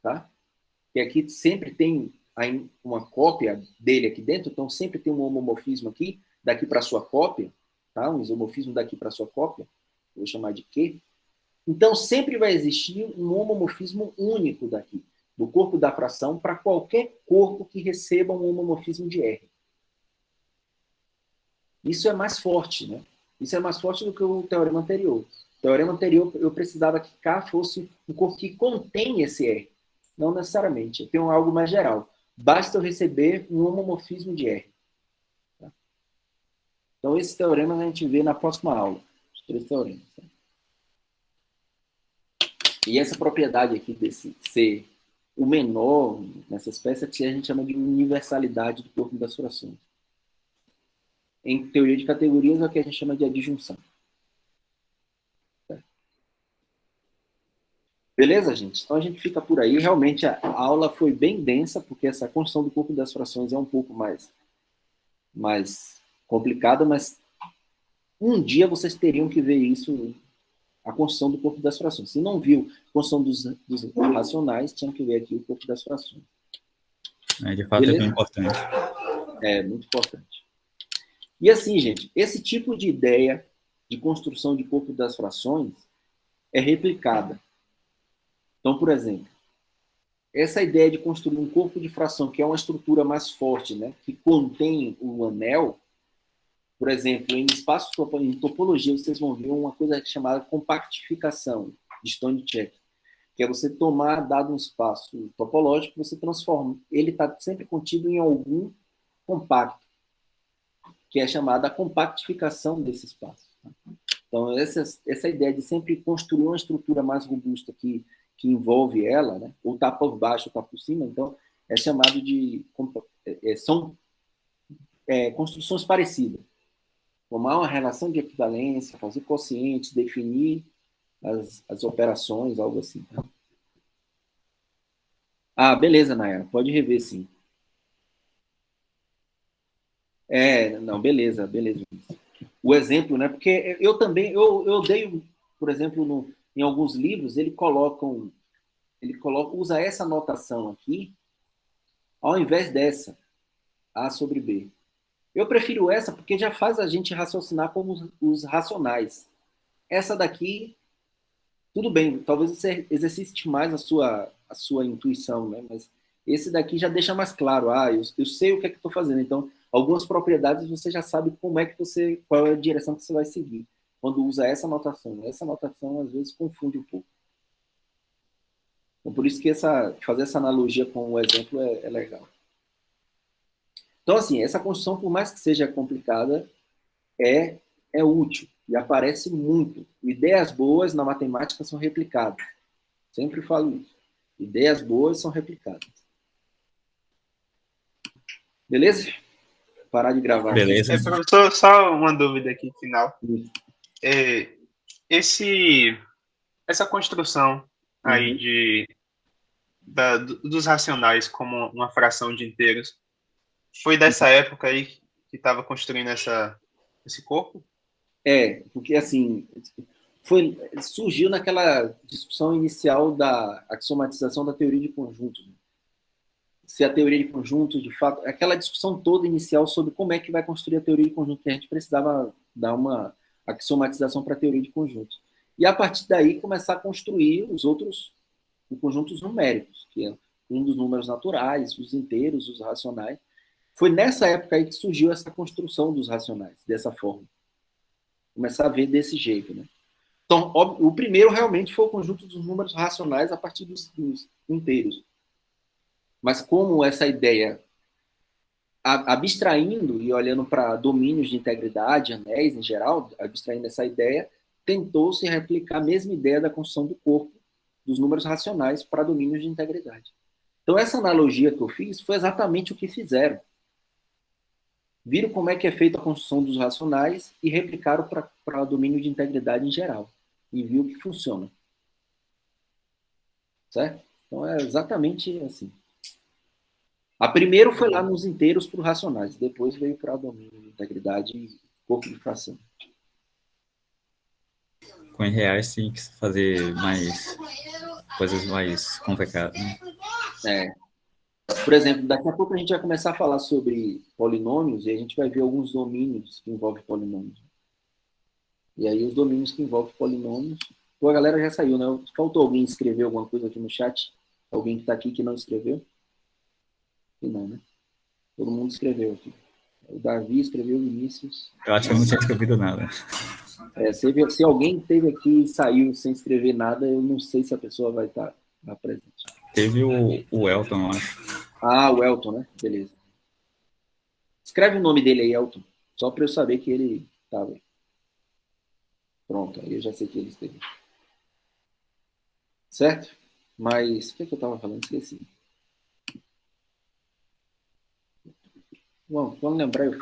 tá? Que aqui sempre tem uma cópia dele aqui dentro, então sempre tem um homomorfismo aqui, daqui para a sua cópia, tá? Um isomorfismo daqui para a sua cópia, vou chamar de Q. Então sempre vai existir um homomorfismo único daqui, do corpo da fração, para qualquer corpo que receba um homomorfismo de R. Isso é mais forte, né? Isso é mais forte do que o teorema anterior. O teorema anterior, eu precisava que K fosse um corpo que contém esse R. Não necessariamente. Eu tenho algo mais geral. Basta eu receber um homomorfismo de R. Tá? Então, esses teoremas a gente vê na próxima aula. Os 3 teoremas. Tá? E essa propriedade aqui desse ser o menor nessa espécie é que a gente chama de universalidade do corpo das frações. Em teoria de categorias é o que a gente chama de adjunção. Tá? Beleza, gente? Então a gente fica por aí. Realmente a aula foi bem densa, porque essa construção do corpo das frações é um pouco mais complicada, mas um dia vocês teriam que ver isso, a construção do corpo das frações. Se não viu a construção dos racionais, tinham que ver aqui o corpo das frações. De fato, beleza? É bem importante. É, muito importante. E assim, gente, esse tipo de ideia de construção de corpo das frações é replicada. Então, por exemplo, essa ideia de construir um corpo de fração, que é uma estrutura mais forte, né, que contém o anel, por exemplo, em espaços, em topologia, vocês vão ver uma coisa chamada compactificação de Stonecek, que é você tomar, dado um espaço topológico, você transforma, ele está sempre contido em algum compacto, que é chamada a compactificação desse espaço. Então, essa ideia de sempre construir uma estrutura mais robusta que envolve ela, né? Ou está por baixo ou está por cima, então é chamado de... são construções parecidas. Tomar uma relação de equivalência, fazer quocientes, definir as operações, algo assim. Tá? Ah, beleza, Nayara, pode rever, sim. Não, beleza. O exemplo, né? Porque eu também, eu odeio, por exemplo, em alguns livros, ele usa essa notação aqui, ao invés dessa, A sobre B. Eu prefiro essa porque já faz a gente raciocinar como os racionais. Essa daqui, tudo bem, talvez você exercite mais a sua intuição, né? Mas esse daqui já deixa mais claro. Eu sei o que é que estou fazendo. Então, algumas propriedades você já sabe qual é a direção que você vai seguir quando usa essa notação. Essa notação, às vezes, confunde um pouco. Então, por isso que fazer essa analogia com o exemplo é legal. Então, assim, essa construção, por mais que seja complicada, é útil e aparece muito. Ideias boas na matemática são replicadas. Sempre falo isso. Ideias boas são replicadas. Beleza? Parar de gravar. Beleza. Professor, só uma dúvida aqui final. Essa construção aí dos racionais como uma fração de inteiros foi dessa época aí que estava construindo esse corpo? Porque assim, surgiu naquela discussão inicial da axiomatização da teoria de conjuntos. Se a teoria de conjuntos, de fato, aquela discussão toda inicial sobre como é que vai construir a teoria de conjuntos, que a gente precisava dar uma axiomatização para a teoria de conjuntos. E a partir daí começar a construir os conjuntos numéricos, que é um dos números naturais, os inteiros, os racionais. Foi nessa época aí que surgiu essa construção dos racionais, dessa forma. Começar a ver desse jeito, né? Então, o primeiro realmente foi o conjunto dos números racionais a partir dos inteiros. Mas como essa ideia, abstraindo e olhando para domínios de integridade, anéis em geral, abstraindo essa ideia, tentou-se replicar a mesma ideia da construção do corpo, dos números racionais, para domínios de integridade. Então, essa analogia que eu fiz foi exatamente o que fizeram. Viram como é que é feita a construção dos racionais e replicaram para domínio de integridade em geral. E viu que funciona. Certo? Então, é exatamente assim. A primeiro foi lá nos inteiros para os racionais, depois veio para domínio de integridade e corpo de fração. Com reais tem que fazer coisas mais complicadas, né? Por exemplo, daqui a pouco a gente vai começar a falar sobre polinômios e a gente vai ver alguns domínios que envolvem polinômios. E aí os domínios que envolvem polinômios... Pô, a galera já saiu, né? Faltou alguém escrever alguma coisa aqui no chat? Alguém que está aqui que não escreveu? E não, né? Todo mundo escreveu aqui. O Davi escreveu, o Vinícius. Eu acho que eu não tinha escrevido nada. Se alguém esteve aqui e saiu sem escrever nada, eu não sei se a pessoa vai estar presente. Teve o Elton, eu acho. O Elton, né? Beleza. Escreve o nome dele aí, Elton. Só para eu saber que ele estava. Pronto, aí eu já sei que ele esteve. Certo? Mas o que eu estava falando? Esqueci. Bom, quando lembrar eu falo.